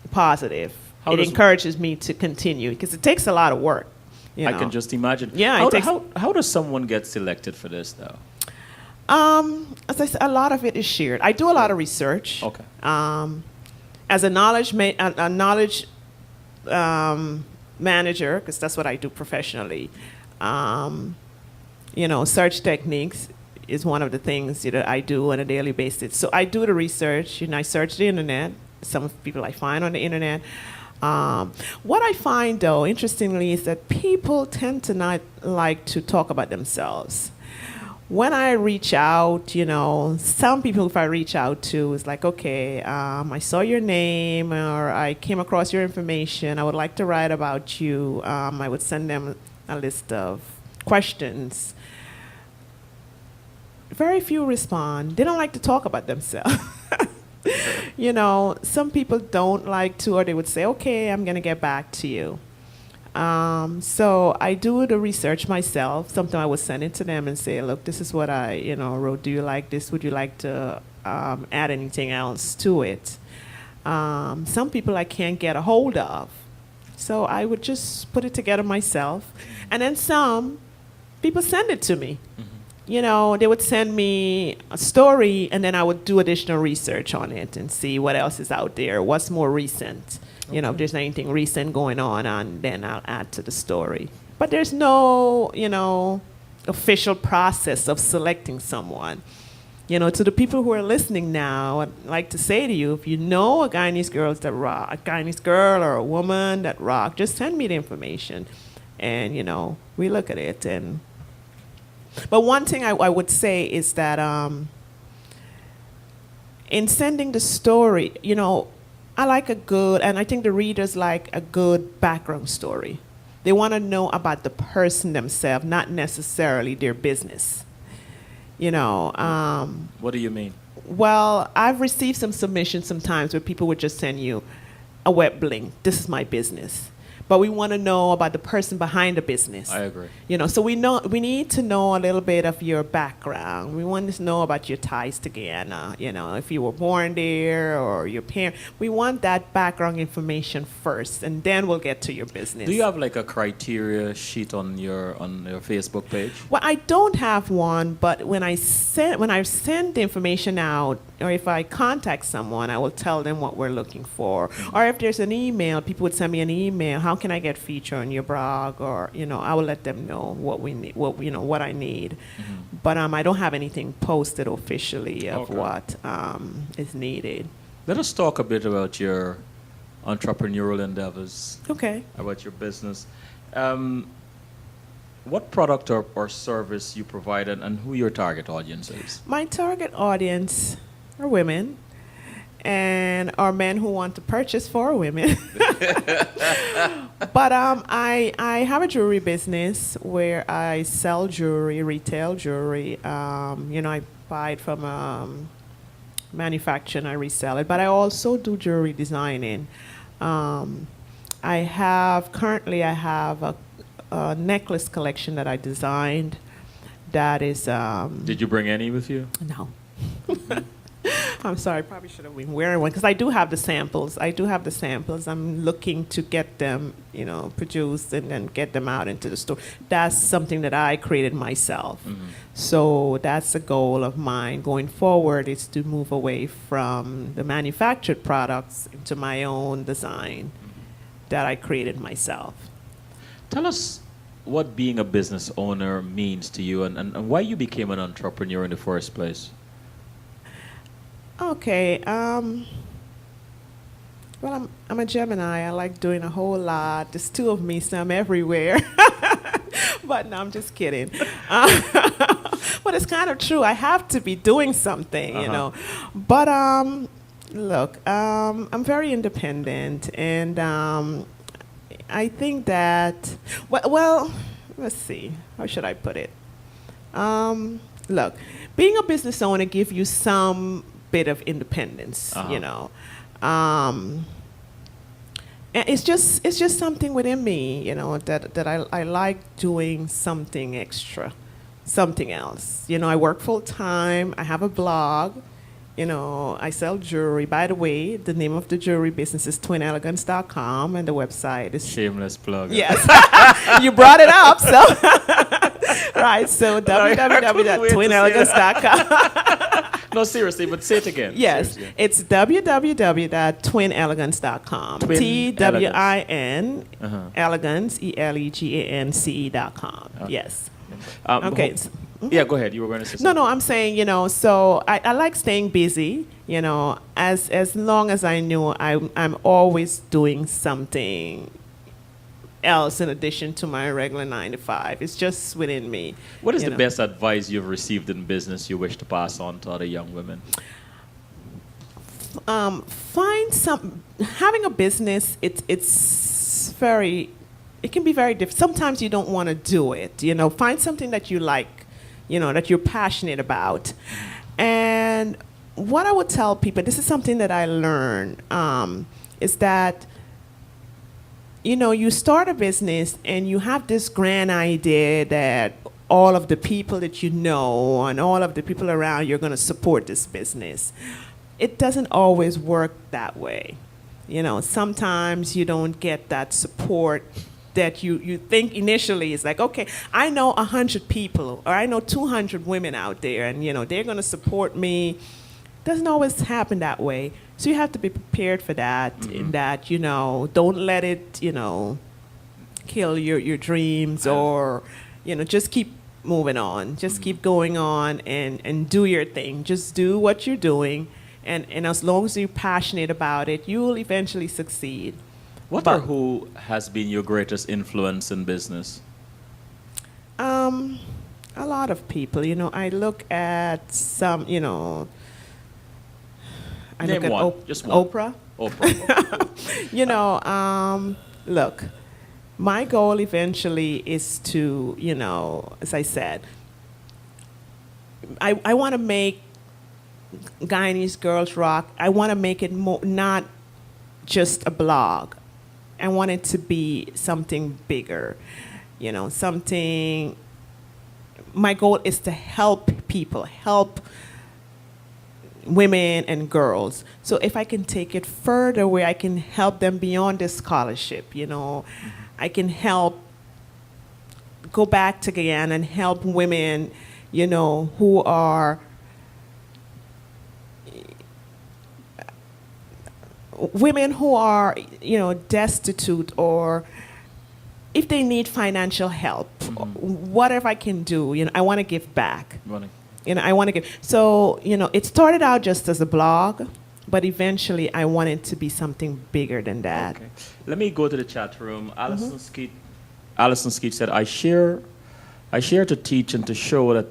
positive. It encourages me to continue because it takes a lot of work. I can just imagine. Yeah. How does someone get selected for this, though? As I said, a lot of it is shared. I do a lot of research. Okay. As a knowledge manager, because that's what I do professionally. Search techniques is one of the things that I do on a daily basis. So I do the research. I search the internet. Some people I find on the internet. What I find, though, interestingly, is that people tend to not like to talk about themselves. When I reach out, some people, if I reach out to, is like, okay, I saw your name or I came across your information. I would like to write about you. I would send them a list of questions. Very few respond. They don't like to talk about themselves. Some people don't like to, or they would say, okay, I'm going to get back to you. So I do the research myself. Sometimes I would send it to them and say, look, this is what I, wrote. Do you like this? Would you like to add anything else to it? Some people I can't get a hold of. So I would just put it together myself. And then some people send it to me. They would send me a story, and then I would do additional research on it and see what else is out there, what's more recent. If there's anything recent going on, and then I'll add to the story. But there's no, official process of selecting someone. To the people who are listening now, I'd like to say to you, if you know a Guyanese girl that rock, a Guyanese girl or a woman that rock, just send me the information, and we look at it. But one thing I would say is that in sending the story, I like and I think the readers like a good background story. They want to know about the person themselves, not necessarily their business. What do you mean? Well, I've received some submissions sometimes where people would just send you a web link. This is my business. But we want to know about the person behind the business. I agree. So we need to know a little bit of your background. We want to know about your ties to Guyana. If you were born there or your parents. We want that background information first, and then we'll get to your business. Do you have like a criteria sheet on your Facebook page? Well, I don't have one, but when I send the information out, or if I contact someone, I will tell them what we're looking for. Or if there's an email, people would send me an email. How can I get featured on your blog? Or I will let them know what we need, what I need. But I don't have anything posted officially of what is needed. Let us talk a bit about your entrepreneurial endeavors. Okay. About your business. What product or service you provide, and who your target audience is? My target audience are women and are men who want to purchase for women. But I have a jewelry business where I sell jewelry, retail jewelry. I buy it from manufacturer and I resell it. But I also do jewelry designing. I have a necklace collection that I designed. That is. Did you bring any with you? No. I'm sorry, I probably should have been wearing one because I do have the samples. I'm looking to get them, produced and then get them out into the store. That's something that I created myself. So that's a goal of mine going forward, is to move away from the manufactured products into my own design. that I created myself. Tell us what being a business owner means to you and why you became an entrepreneur in the first place. Okay. Well, I'm a Gemini. I like doing a whole lot. There's two of me, so I'm everywhere. But no, I'm just kidding. But it's kind of true. I have to be doing something, you know. But look, I'm very independent, and I think that well, let's see. How should I put it? Look, being a business owner gives you some bit of independence, you know. And it's just something within me, you know, that I like doing something extra, something else. You know, I work full time. I have a blog. You know, I sell jewelry. By the way, the name of the jewelry business is twinelegance.com, and the website is Shameless plug. Yes, you brought it up, so right. So www.twinelegance.com. No, seriously, but say it again. Yes, Seriously. it's www.twinelegance.com. TWIN elegance ELEGANCE.com. Yes. Okay. Yeah, go ahead. You were going to say No, something. I'm saying, you know, so I like staying busy, you know, as long as I knew I'm always doing something else in addition to my regular 9 to 5. It's just within me. What is the know. best advice you've received in business you wish to pass on to other young women? Having a business, it can be very difficult. Sometimes you don't want to do it, you know. Find something that you like, you know, that you're passionate about. And what I would tell people, this is something that I learned, is that, you know, you start a business and you have this grand idea that all of the people that you know and all of the people around you are going to support this business. It doesn't always work that way. You know, sometimes you don't get that support that you think initially is like, okay, I know 100 people or I know 200 women out there and, you know, they're going to support me. Doesn't always happen that way. So you have to be prepared for that, in that, you know, don't let it, you know, kill your dreams, or, you know, just keep moving on. Just keep going on and do your thing. Just do what you're doing. And as long as you're passionate about it, you will eventually succeed. What or who has been your greatest influence in business? A lot of people. You know, I look at some, you know, I Name look at one. Just one. Oprah. Oprah. You know, look, my goal eventually is to, you know, as I said, I want to make Guyanese Girls Rock. I want to make it more, not just a blog. I want it to be something bigger, you know, something. My goal is to help people, help women and girls. So if I can take it further, where I can help them beyond the scholarship, you know, I can help go back to Guyana and help women, you know, who are you know, destitute, or if they need financial help, whatever I can do, you know, I want to give back. You know, I want to give. So, you know, it started out just as a blog, but eventually I want it to be something bigger than that. Okay. Let me go to the chat room. Alison Skeet said, I share to teach and to show that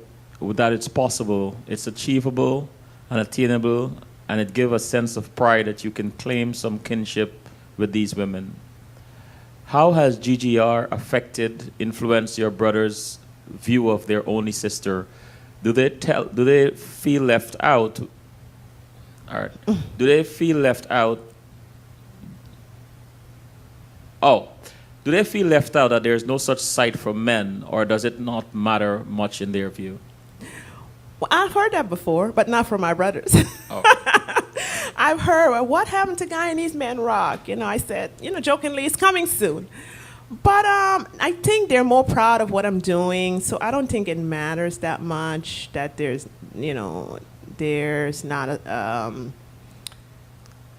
it's possible, it's achievable and attainable, and it gives a sense of pride that you can claim some kinship with these women. How has GGR influenced your brother's view of their only sister? Do they feel left out? All right. Do they feel left out? Oh, do they feel left out that there's no such sight for men, or does it not matter much in their view? Well, I've heard that before, but not from my brothers. Oh. I've heard, well, what happened to Guyanese Men Rock? You know, I said, you know, jokingly, it's coming soon. But I think they're more proud of what I'm doing, so I don't think it matters that much that there's, you know, there's not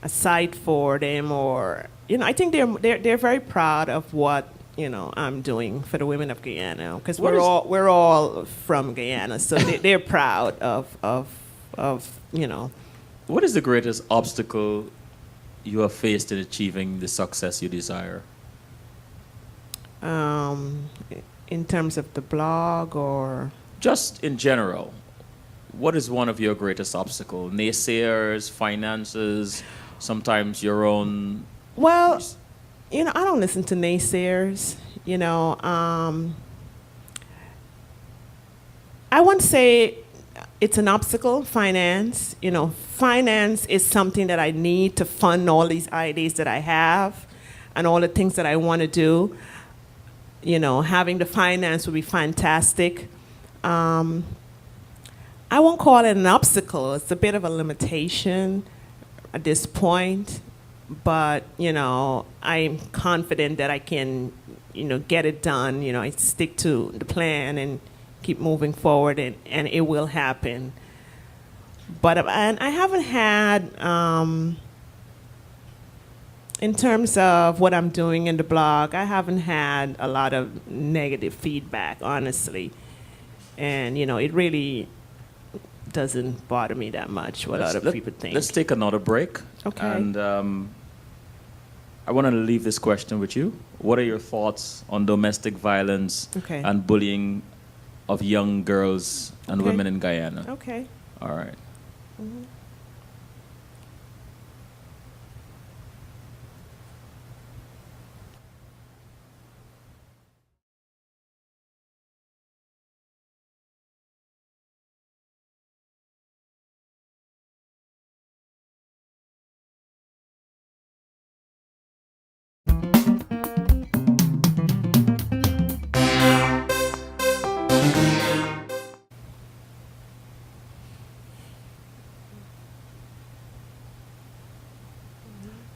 a site for them, or I think they're very proud of what I'm doing for the women of Guyana, because we're all from Guyana, so they're proud of. What is the greatest obstacle you have faced in achieving the success you desire? In terms of the blog, or Just in general, what is one of your greatest obstacles? Naysayers, finances, sometimes your own. well, I don't listen to naysayers. I wouldn't say it's an obstacle, finance. Finance is something that I need to fund all these ideas that I have and all the things that I want to do. Having the finance would be fantastic. I won't call it an obstacle. It's a bit of a limitation at this point. But, I'm confident that I can, get it done. I stick to the plan and keep moving forward, and it will happen. But and I haven't had, in terms of what I'm doing in the blog, I haven't had a lot of negative feedback, honestly. And, it really doesn't bother me that much what other people think. Let's take another break. Okay. And I want to leave this question with you. What are your thoughts on domestic violence and bullying of young girls and women in Guyana? Okay. All right. Mm-hmm.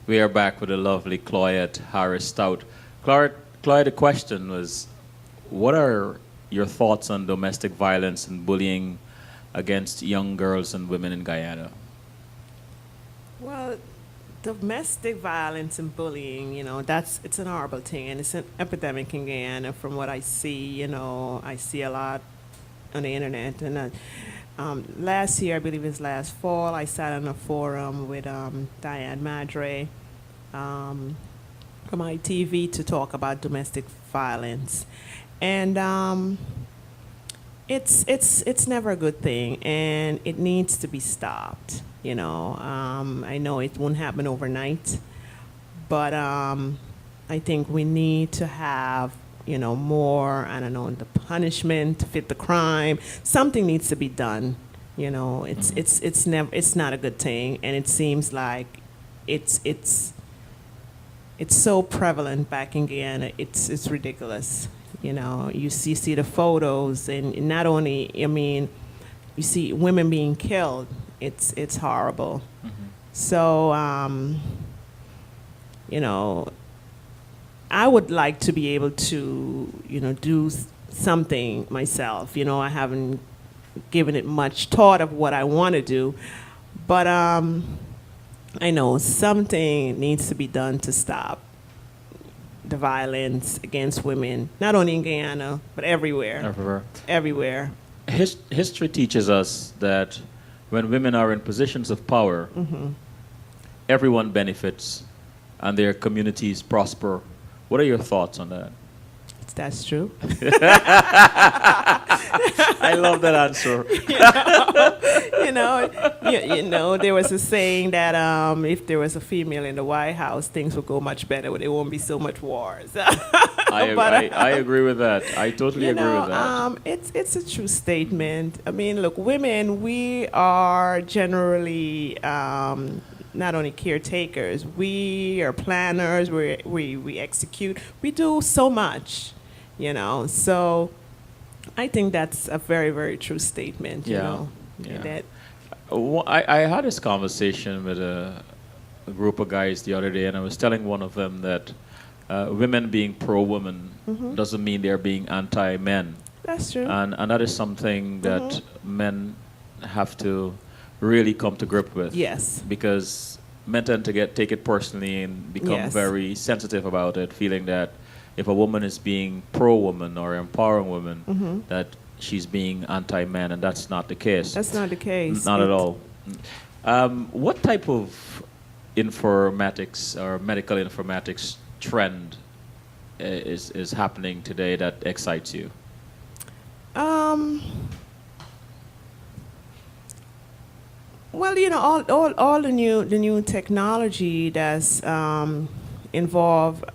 We are back with the lovely Cloyette Harris Stoute. Cloyette, the question was, what are your thoughts on domestic violence and bullying against young girls and women in Guyana? Well, domestic violence and bullying, it's an horrible thing, and it's an epidemic in Guyana from what I see. I see a lot on the internet. And last year, I believe it was last fall, I sat on a forum with Diane Madre from ITV to talk about domestic violence. And it's never a good thing, and it needs to be stopped. I know it won't happen overnight, but I think we need to have more, I don't know, the punishment to fit the crime. Something needs to be done. It's not a good thing, and it seems like it's so prevalent back in Guyana. It's ridiculous. You see the photos, and not only, you see women being killed. It's horrible. Mm-hmm. So I would like to be able to do something myself. I haven't given it much thought of what I want to do, but I know something needs to be done to stop the violence against women, not only in Guyana, but everywhere. Everywhere. History teaches us that when women are in positions of power, everyone benefits and their communities prosper. What are your thoughts on that? That's true. I love that answer. There was a saying that if there was a female in the White House, things would go much better. There won't be so much wars. I agree with that. I totally agree with that. It's a true statement. Look, women, we are generally not only caretakers, we are planners, we execute, we do so much, so I think that's a very, very true statement, Yeah. That I had this conversation with a group of guys the other day, and I was telling one of them that women being pro-woman doesn't mean they're being anti-men. That's true. And that is something that men have to really come to grip with. Yes. Because men tend to take it personally and become Yes. very sensitive about it, feeling that if a woman is being pro-woman or empowering women, that she's being anti-man, and that's not the case. That's not the case. Not at all. What type of informatics or medical informatics trend is happening today that excites you? Um, well, all the new technology that's involved,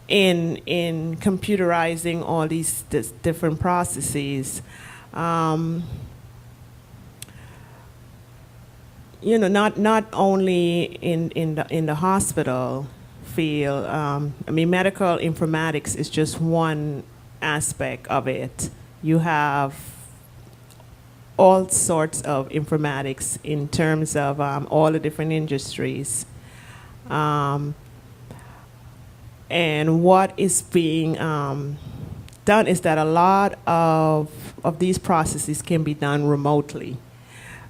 in computerizing all these different processes. Not only in the hospital field. I mean, medical informatics is just one aspect of it. You have all sorts of informatics in terms of all the different industries. And what is being done is that a lot of these processes can be done remotely,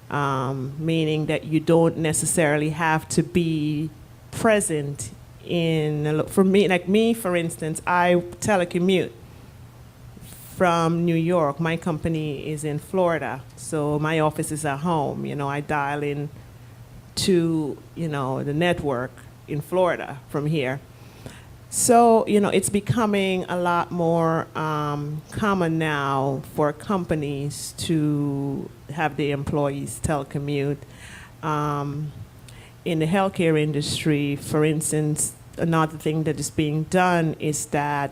meaning that you don't necessarily have to be present for me, for instance, I telecommute from New York. My company is in Florida, so my office is at home. I dial in to, the network in Florida from here. So, it's becoming a lot more common now for companies to have their employees telecommute. In the healthcare industry, for instance, another thing that is being done is that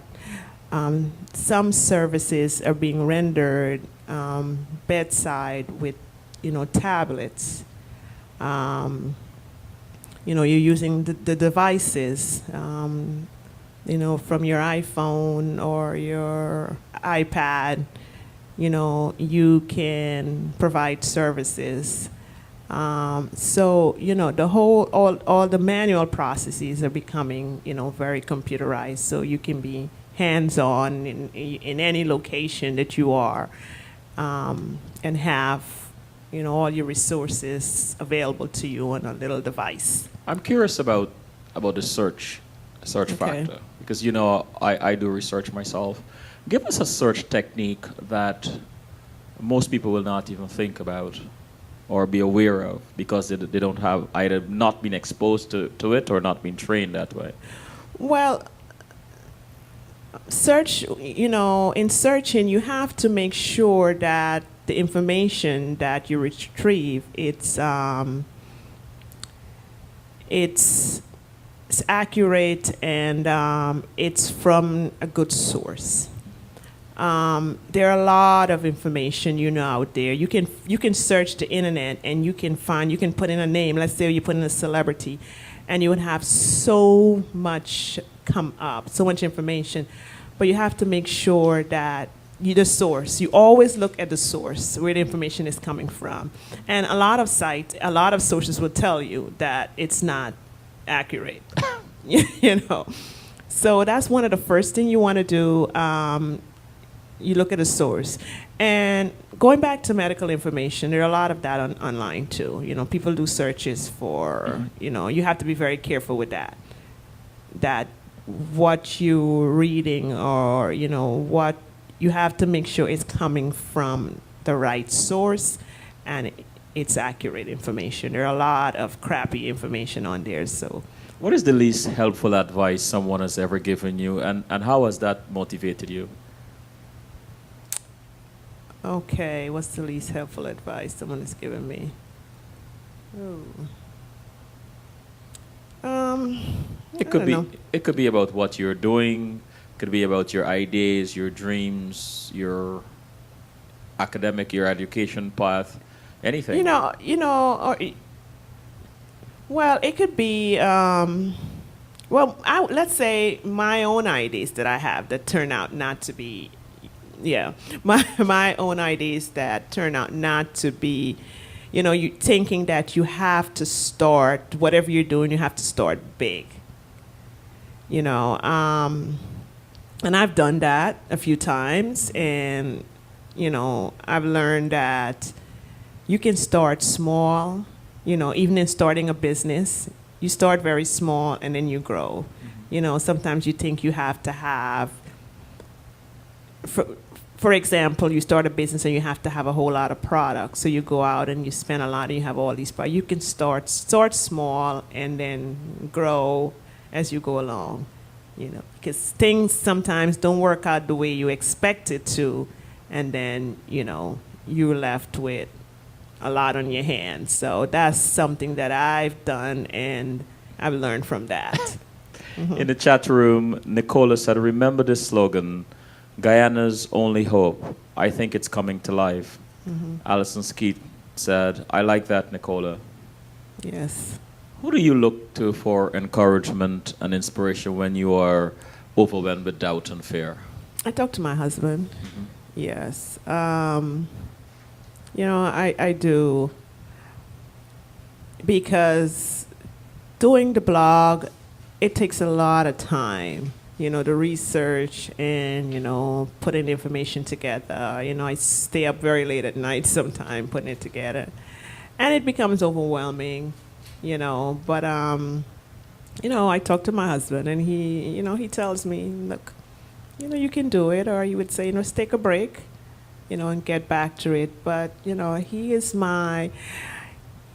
some services are being rendered bedside with, tablets. You're using the devices, from your iPhone or your iPad. You can provide services. So, all the manual processes are becoming, very computerized. So you can be hands-on in any location that you are, and have, all your resources available to you on a little device. I'm curious about the search factor, because I do research myself. Give us a search technique that most people will not even think about or be aware of, because they don't have either not been exposed to it or not been trained that way. Well, in searching, you have to make sure that the information that you retrieve, it's accurate, and it's from a good source. There are a lot of information, out there. You can search the internet and you can put in a name. Let's say you put in a celebrity, and you would have so much come up, so much information. But you have to make sure that the source. You always look at the source, where the information is coming from. And a lot of sources will tell you that it's not accurate. So that's one of the first thing you want to do. You look at the source. And going back to medical information, there are a lot of that online too. People do searches for, you have to be very careful with that. That what you're reading, or, what you have to make sure it's coming from the right source and it's accurate information. There are a lot of crappy information on there. So, what is the least helpful advice someone has ever given you, and how has that motivated you? Okay, what's the least helpful advice someone has given me? It could be about what you're doing. Could be about your ideas, your dreams, your your education path, anything. Well, it could be. Let's say my own ideas that I have that turn out not to be. Yeah, my own ideas that turn out not to be. You thinking that you have to start whatever you're doing. You have to start big. And I've done that a few times, and I've learned that you can start small, even in starting a business, you start very small and then you grow. Sometimes you think you have to have, for example, you start a business and you have to have a whole lot of products. So you go out and you spend a lot and you have all these products. You can start small and then grow as you go along, because things sometimes don't work out the way you expect it to, and then, you're left with a lot on your hands. So that's something that I've done and I've learned from that. In the chat room, Nicola said, remember this slogan, Guyana's only hope. I think it's coming to life. Alison Skeet said, I like that, Nicola. Yes. Who do you look to for encouragement and inspiration when you are overwhelmed with doubt and fear? I talk to my husband. Yes. I do. Because doing the blog, it takes a lot of time. The research and, putting the information together. I stay up very late at night sometime putting it together. And it becomes overwhelming, But, I talk to my husband and he tells me, look, you can do it. Or he would say, let's take a break, and get back to it. But,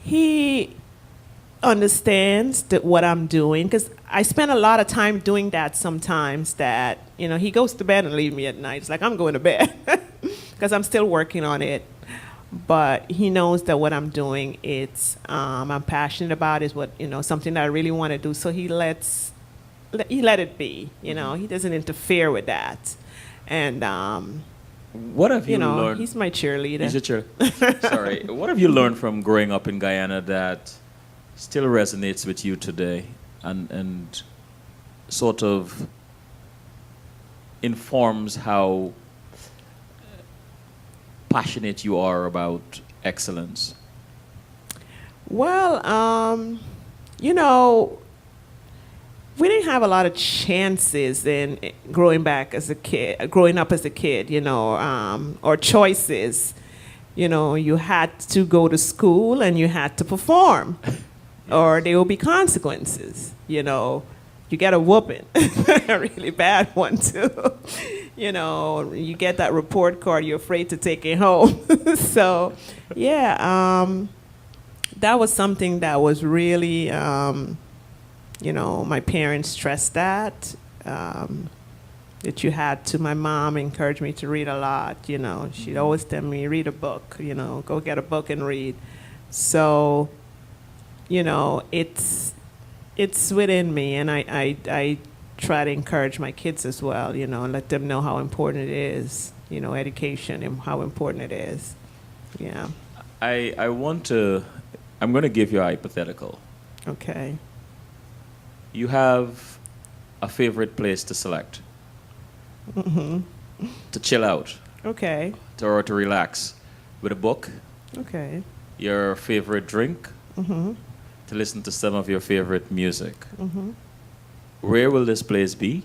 he understands what I'm doing, because I spend a lot of time doing that sometimes, that, he goes to bed and leaves me at night. It's like, I'm going to bed because I'm still working on it. But he knows that what I'm doing, I'm passionate about, is what, something that I really want to do. So he let it be, He doesn't interfere with that. And, what have you learned? He's my cheerleader. He's a cheerleader. Sorry. What have you learned from growing up in Guyana that still resonates with you today and sort of informs how passionate you are about excellence? Well, we didn't have a lot of chances in growing up as a kid, or choices. You had to go to school and you had to perform, or there will be consequences. You get a whooping, a really bad one too. You get that report card, you're afraid to take it home. So, yeah, that was something that was really, my parents stressed that you had to. My mom encouraged me to read a lot. She'd always tell me, read a book. Go get a book and read. So, it's within me, and I try to encourage my kids as well, let them know how important it is, education and how important it is. Yeah. I'm going to give you a hypothetical. Okay. You have a favorite place to select, to chill out, Okay. or to relax with a book, Okay. your favorite drink, to listen to some of your favorite music. Where will this place be?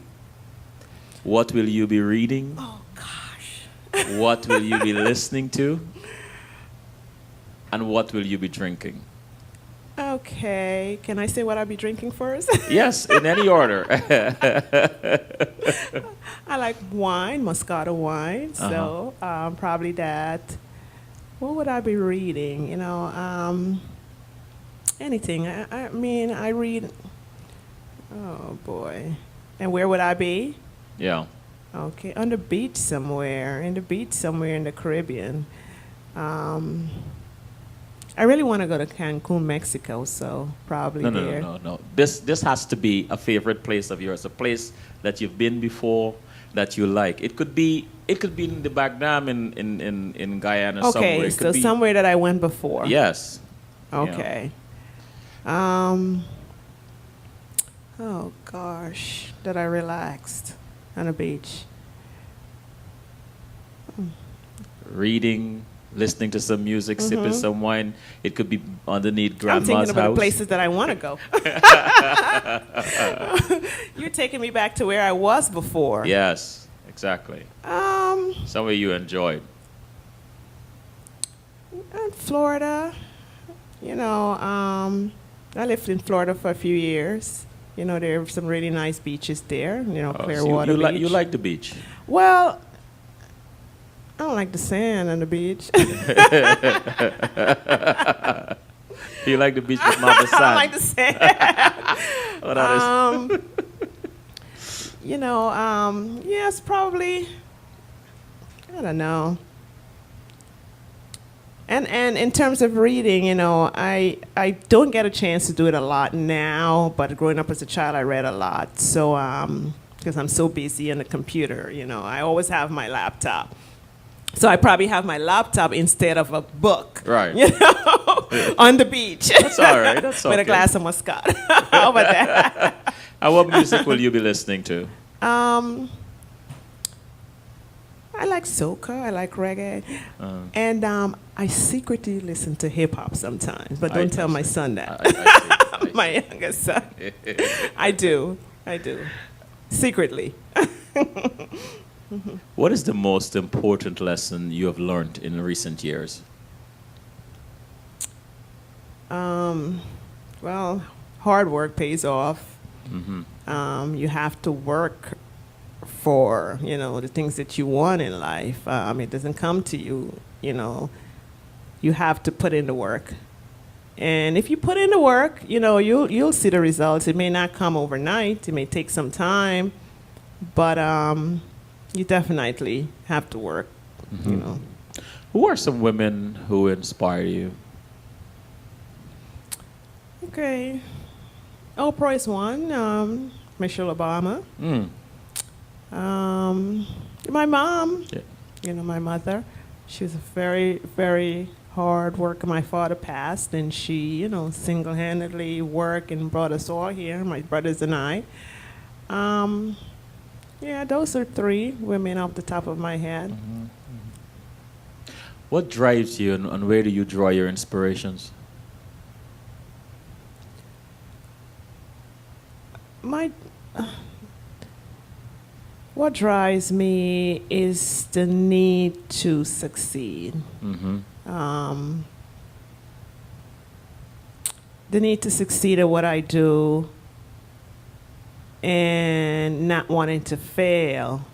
What will you be reading? Oh, gosh. What will you be listening to? And what will you be drinking? Okay. Can I say what I'll be drinking first? Yes, in any order. I like wine, Moscato wine. So probably that. What would I be reading? Anything. I mean, I read. Oh boy. And where would I be? Yeah. Okay, on the beach somewhere. In the Caribbean. I really want to go to Cancun, Mexico, so probably there. No. This has to be a favorite place of yours, a place that you've been before that you like. It could be in the Bagnam in Guyana somewhere. Okay, so somewhere that I went before. Yes. Okay. Oh gosh, that I relaxed on a beach. Reading, listening to some music, sipping some wine. It could be underneath grandma's I'm thinking about house. the places that I want to go. You're taking me back to where I was before. Yes, exactly. Somewhere you enjoyed. Florida, You know, I lived in Florida for a few years. You know, there are some really nice beaches there. You know, Oh, so Clearwater you, Beach. you like the beach? Well, I don't like the sand on the beach. You like the beach but not the I don't sand? like the sand. Oh, that is- You know, yes, probably. I don't know. And in terms of reading, you know, I don't get a chance to do it a lot now, but growing up as a child, I read a lot. So, because I'm so busy on the computer, you know, I always have my laptop. So I probably have my laptop instead of a book. Right. You know, on the beach. That's all right. That's okay. With a glass of Muscat. How about that? And what music will you be listening to? I like soca, I like reggae, and I secretly listen to hip hop sometimes, but don't tell my son that. I see. My youngest son. I do, secretly. What is the most important lesson you have learned in recent years? Well, hard work pays off. Mm-hmm. You have to work for, you know, the things that you want in life. It doesn't come to you, you know. You have to put in the work. And if you put in the work, you know, you'll see the results. It may not come overnight. It may take some time, but you definitely have to work, you know. Who are some women who inspire you? Okay. Oprah is one. Michelle Obama. Mm. My mom, Yeah. you know, my mother, she was a very, very hard worker. My father passed, and she, you know, single-handedly worked and brought us all here, my brothers and I. Yeah, those are three women off the top of my head. What drives you and where do you draw your inspirations? What drives me is the need to succeed. Mm-hmm. The need to succeed at what I do and not wanting to fail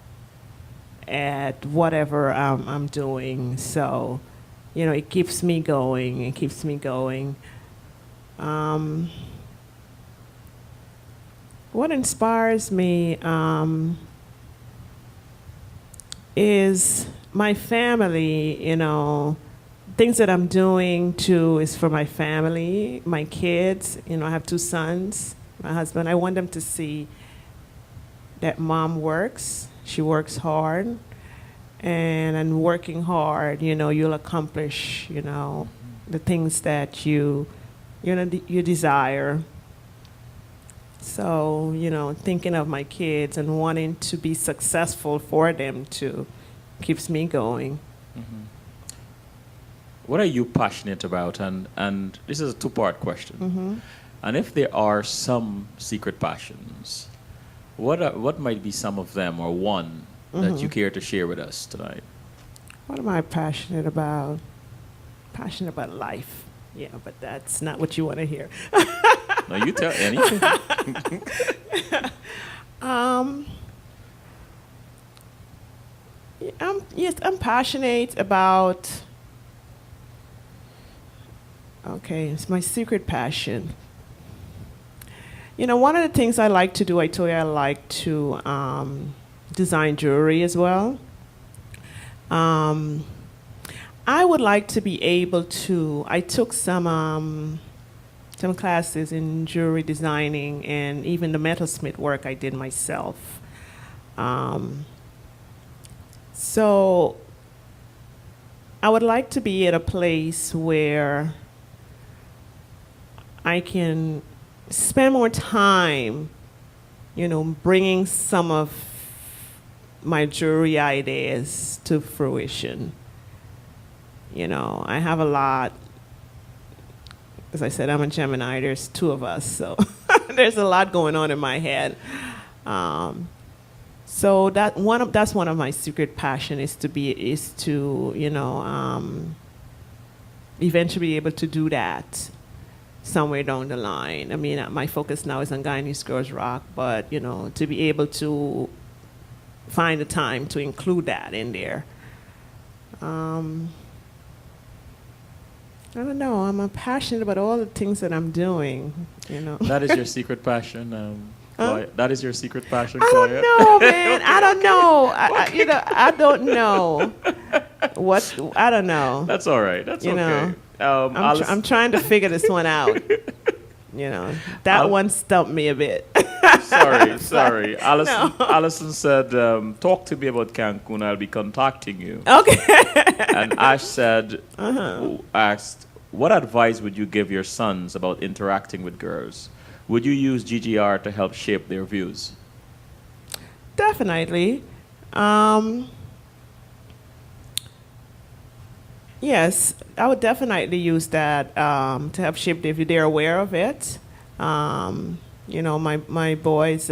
at whatever I'm doing. So, you know, it keeps me going. It keeps me going. What inspires me is my family, you know. Things that I'm doing too is for my family, my kids. You know, I have two sons, my husband. I want them to see that mom works. She works hard. And working hard, you know, you'll accomplish, you know, the things that you desire. So, you know, thinking of my kids and wanting to be successful for them too keeps me going. Mm-hmm. What are you passionate about? And this is a two-part question. Mm-hmm. And if there are some secret passions, what might be some of them or one that you care to share with us tonight? What am I passionate about? Passionate about life. Yeah, but that's not what you want to hear. No, you tell anything. I'm passionate about. Okay, it's my secret passion. You know, one of the things I like to do, I told you I like to design jewelry as well. I would like to be able to. I took some classes in jewelry designing, and even the metalsmith work I did myself. So I would like to be at a place where I can spend more time, you know, bringing some of my jewelry ideas to fruition. You know, I have a lot. As I said, I'm a Gemini. There's two of us, so there's a lot going on in my head. So that's one of my secret passion is to you know eventually be able to do that somewhere down the line. I mean, my focus now is on Guyanese Girls Rock, but to be able to find the time to include that in there. I don't know. I'm passionate about all the things that I'm doing. That is your secret passion. That is your secret passion, I don't Cloyette? know, man. I don't know. I don't know. I don't know. That's all right. That's You okay. know, I'm trying to figure this one out. That one stumped me a bit. sorry. Allison, No. Allison said, talk to me about Cancun. I'll be contacting you. Okay. And Ash said, asked, what advice would you give your sons about interacting with girls? Would you use GGR to help shape their views? Definitely. Yes, I would definitely use that to help shape if they're aware of it. My boys,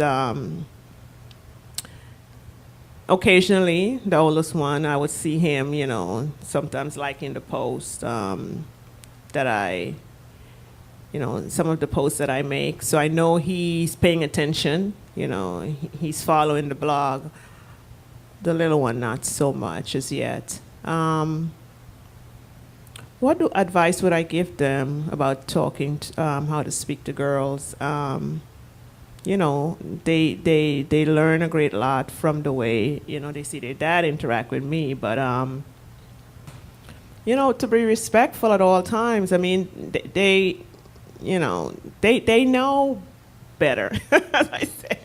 occasionally, the oldest one, I would see him, sometimes liking the post that some of the posts that I make. So I know he's paying attention, he's following the blog. The little one, not so much as yet. What advice would I give them about talking, how to speak to girls? They learn a great lot from the way, they see their dad interact with me. But, to be respectful at all times. I mean, they know better, as I said.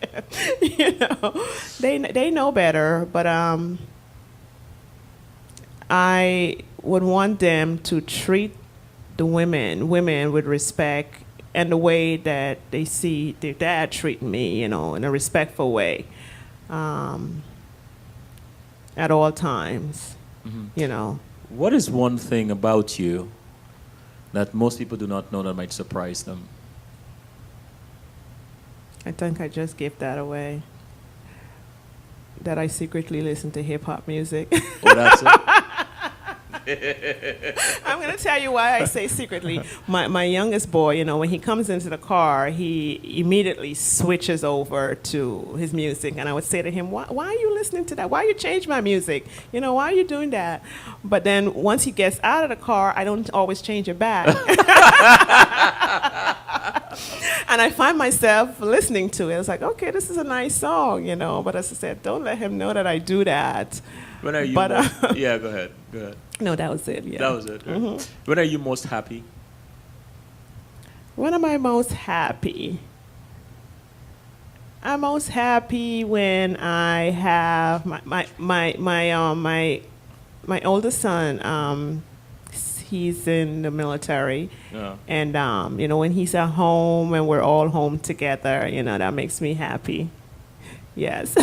They know better, but I would want them to treat the women with respect and the way that they see their dad treat me, in a respectful way, at all times, What is one thing about you that most people do not know that might surprise them? I think I just gave that away. That I secretly listen to hip hop music. Oh, that's it? I'm going to tell you why I say secretly. My youngest boy, when he comes into the car, he immediately switches over to his music. And I would say to him, why are you listening to that? Why you change my music? Why are you doing that? But then once he gets out of the car, I don't always change it back. And I find myself listening to it. It's like, okay, this is a nice song, But as I said, don't let him know that I do that. When are you But, yeah, go ahead. No, that was it, yeah. That was it. Right? Mhm. When are you most happy? When am I most happy? I'm most happy when I have my oldest son. He's in the military, Yeah. and when he's at home and we're all home together, that makes me happy. Yes.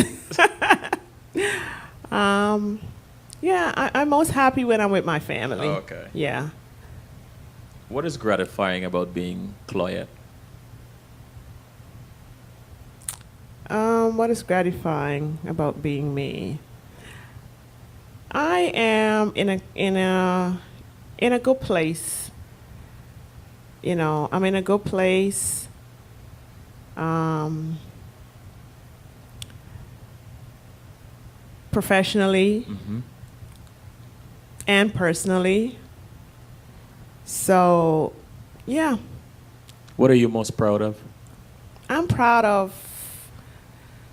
I'm most happy when I'm with my family. Oh, okay. Yeah. What is gratifying about being Cloyette? What is gratifying about being me? I am in a good place. I'm in a good place. Professionally and personally. So, yeah, What are you most proud of? I'm proud of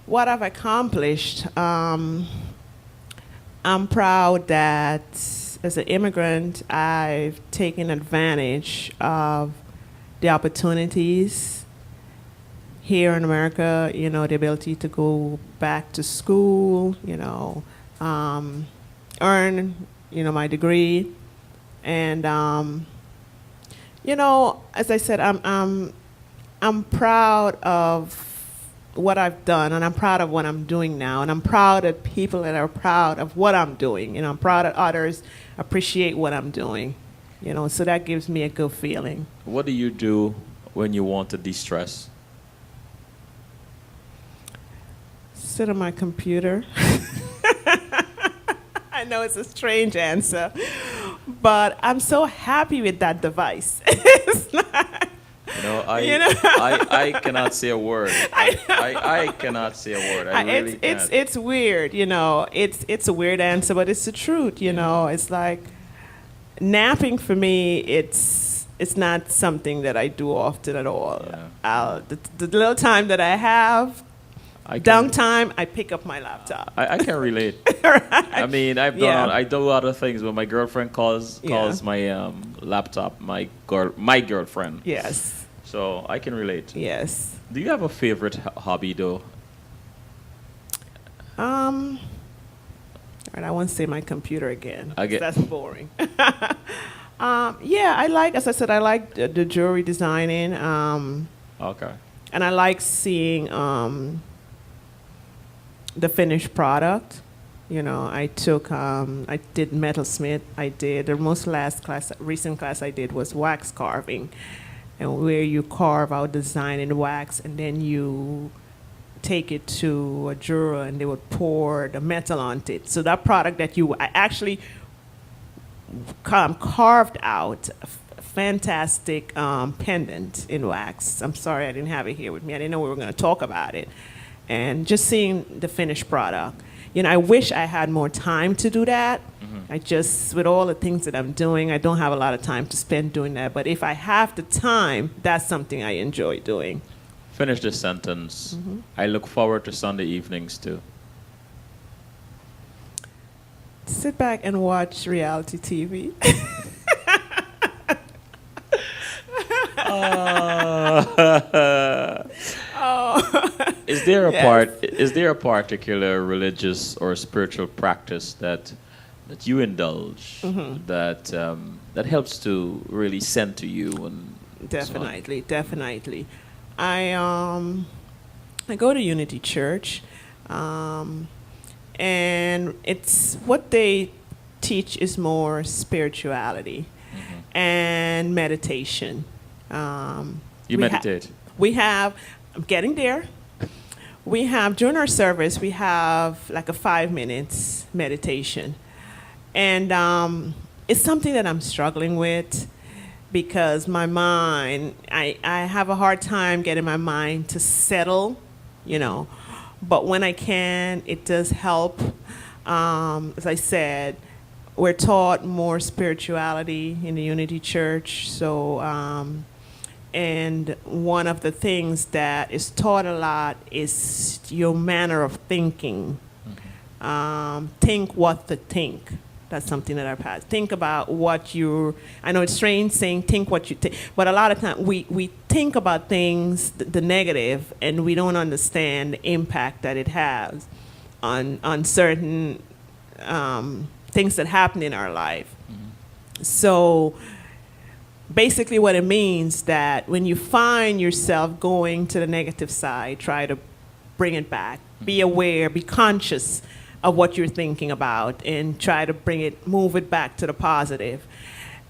what I've accomplished. I'm proud that as an immigrant, I've taken advantage of the opportunities here in America, the ability to go back to school, earn, my degree. And, as I said, I'm proud of what I've done, and I'm proud of what I'm doing now, and I'm proud of people that are proud of what I'm doing. I'm proud that others appreciate what I'm doing, so that gives me a good feeling. What do you do when you want to de-stress? Sit on my computer. I know it's a strange answer, but I'm so happy with that device. You know, You know? I cannot say a word. I cannot say a word. I really can't. It's weird, you know. It's a weird answer, but it's the truth, you know. It's like napping for me. It's not something that I do often at all. Yeah. The little time that I have, I can, downtime, I pick up my laptop. I can relate. Right. I mean, Yeah. I do a lot of things. When my girlfriend calls Yeah. my laptop my girlfriend. Yes. So I can relate. Yes. Do you have a favorite hobby though? All right, I won't say my computer again. I get- That's boring. Yeah, as I said, I like the jewelry designing, Okay. and I like seeing the finished product. You know, I did metalsmith. The recent class I did was wax carving, and where you carve out design in wax, and then you take it to a jeweler and they would pour the metal onto it. So that product that I actually carved out a fantastic pendant in wax. I'm sorry I didn't have it here with me. I didn't know we were going to talk about it. And just seeing the finished product. You know, I wish I had more time to do that. With all the things that I'm doing, I don't have a lot of time to spend doing that. But if I have the time, that's something I enjoy doing. Finish this sentence. I look forward to Sunday evenings too. Sit back and watch reality TV. Is there a Yes. Is there a particular religious or spiritual practice that you indulge that helps to really center you and Definitely, definitely. I go to Unity Church, and it's what they teach is more spirituality and meditation. You meditate. I'm getting there. We have, during our service, we have like a 5 minutes meditation. And it's something that I'm struggling with because my mind, I have a hard time getting my mind to settle, you know. But when I can, it does help. As I said, we're taught more spirituality in the Unity Church. So, and one of the things that is taught a lot is your manner of thinking. Think what to think. That's something that I've had. Think about what I know it's strange saying think what you think, but a lot of times we think about things, the negative, and we don't understand the impact that it has on certain things that happen in our life. So basically what it means that when you find yourself going to the negative side, try to bring it back. Be aware, be conscious of what you're thinking about and try to move it back to the positive.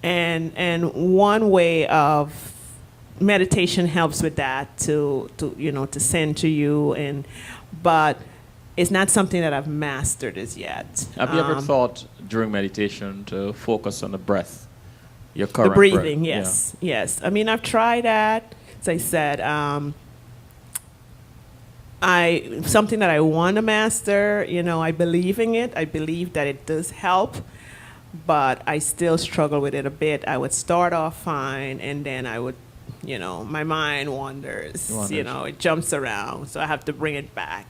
And one way of meditation helps with that to center you but it's not something that I've mastered as yet. Have you ever thought during meditation to focus on the breath? Your current the breathing, breath? yes, yes. I mean, I've tried that. As I said, something that I want to master. You know, I believe in it. I believe that it does help, but I still struggle with it a bit. I would start off fine, and then I would, my mind wanders. It jumps around, so I have to bring it back.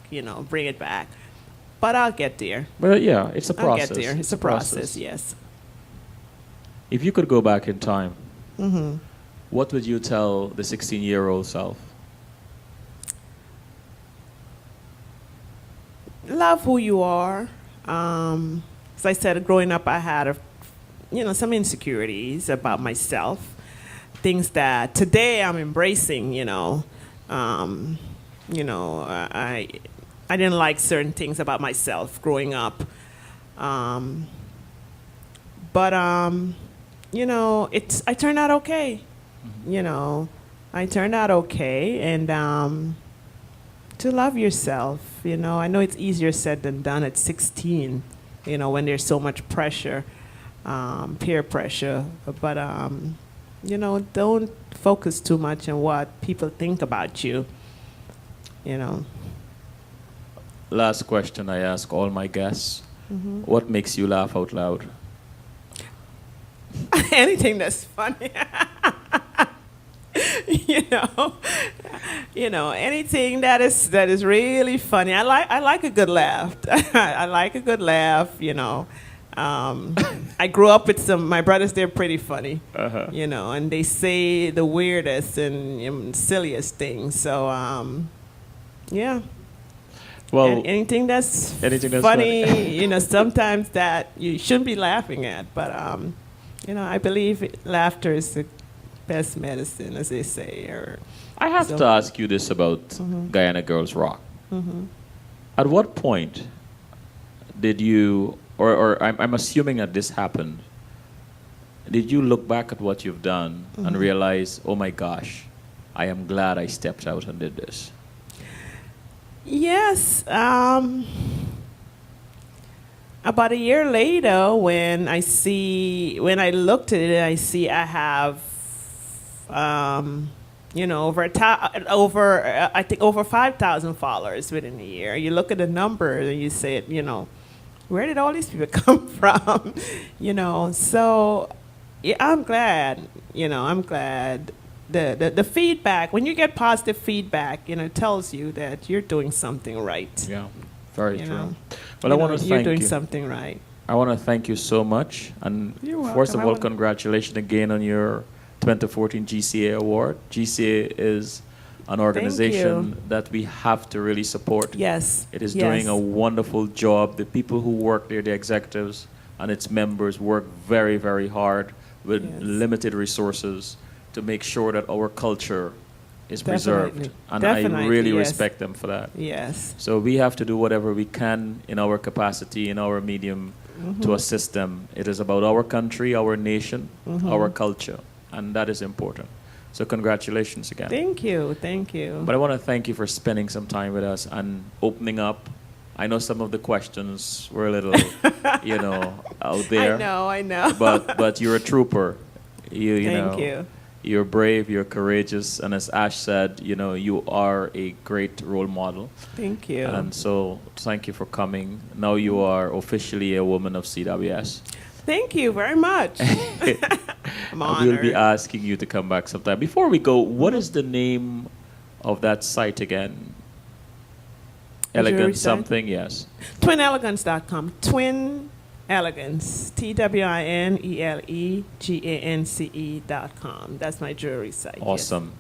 Bring it back. But I'll get there. Well, yeah, it's a process. I'll get there. It's a process. Yes. If you could go back in time, what would you tell the 16-year-old self? Love who you are. As I said, growing up, I had some insecurities about myself, things that today I'm embracing. I didn't like certain things about myself growing up, but I turned out okay. I turned out okay, and to love yourself. I know it's easier said than done at 16. When there's so much pressure, peer pressure. But don't focus too much on what people think about you. You know. Last question I ask all my guests. What makes you laugh out loud? Anything that's funny. you know, anything that is really funny. I like a good laugh. I like a good laugh. I grew up with my brothers. They're pretty funny. And they say the weirdest and silliest things. So yeah. Well, anything that's funny, sometimes that you shouldn't be laughing at. But I believe laughter is the best medicine, as they say. I have to ask you this about Guyana Girls Rock. At what point did you, or I'm assuming that this happened, did you look back at what you've done and realize, oh my gosh, I am glad I stepped out and did this? Yes. About a year later, when I looked at it, I see I have, over 5,000 followers within a year. You look at the number and you say, where did all these people come from? So yeah, I'm glad. I'm glad. The feedback, when you get positive feedback, it tells you that you're doing something right. Yeah, very true. Well, I want to thank you. You're doing something right. I want to thank you so much. And You're welcome. first of all, congratulations again on your 2014 GCA award. GCA is an organization that we have to really support. Yes. It is doing a wonderful job. The people who work there, the executives and its members, work very, very hard with limited resources to make sure that our culture is preserved. And I really respect them for that. Yes. So we have to do whatever we can in our capacity, in our medium, to assist them. It is about our country, our nation, our culture, and that is important. So congratulations again. Thank you. Thank you. But I want to thank you for spending some time with us and opening up. I know some of the questions were a little, out there. I know. But you're a trooper. Thank you. You're brave, you're courageous, and as Ash said, you are a great role model. Thank you. And so thank you for coming. Now you are officially a woman of CWS. Thank you very much. I'm honored. We'll be asking you to come back sometime. Before we go, what is the name of that site again? Elegant something, yes. TwinElegance.com. Twin Elegance, TwinElegance.com. That's my jewelry site. Awesome.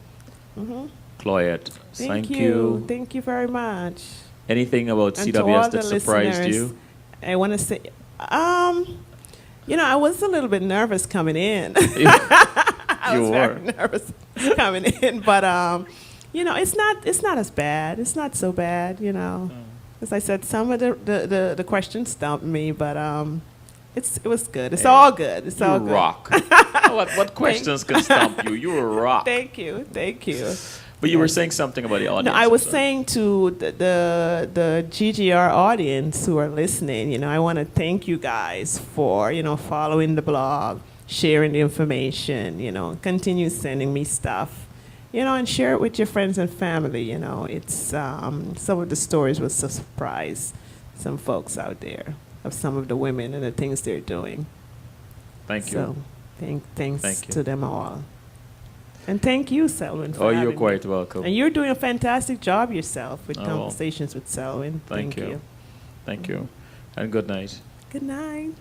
Yes. Cloyette, thank you. Thank you very much. Anything about CWS that surprised you? I want to say, I was a little bit nervous coming in. I was very nervous coming in, but it's not as bad. It's not so bad, As I said, some of the questions stumped me, but it was good. It's all good. It's all good. Rock. What questions can stump you? You're a rock. Thank you. But you were saying something about the audience. No, I was saying to the GGR audience who are listening, I want to thank you guys for, following the blog, sharing the information, continue sending me stuff, and share it with your friends and family. It's some of the stories will surprise some folks out there of some of the women and the things they're doing. Thank you. So thanks to them all. And thank you, Selwyn, for having you're quite me. welcome. And you're doing a fantastic job yourself with Conversations with Selwyn. Thank you. Thank you. And good night. Good night.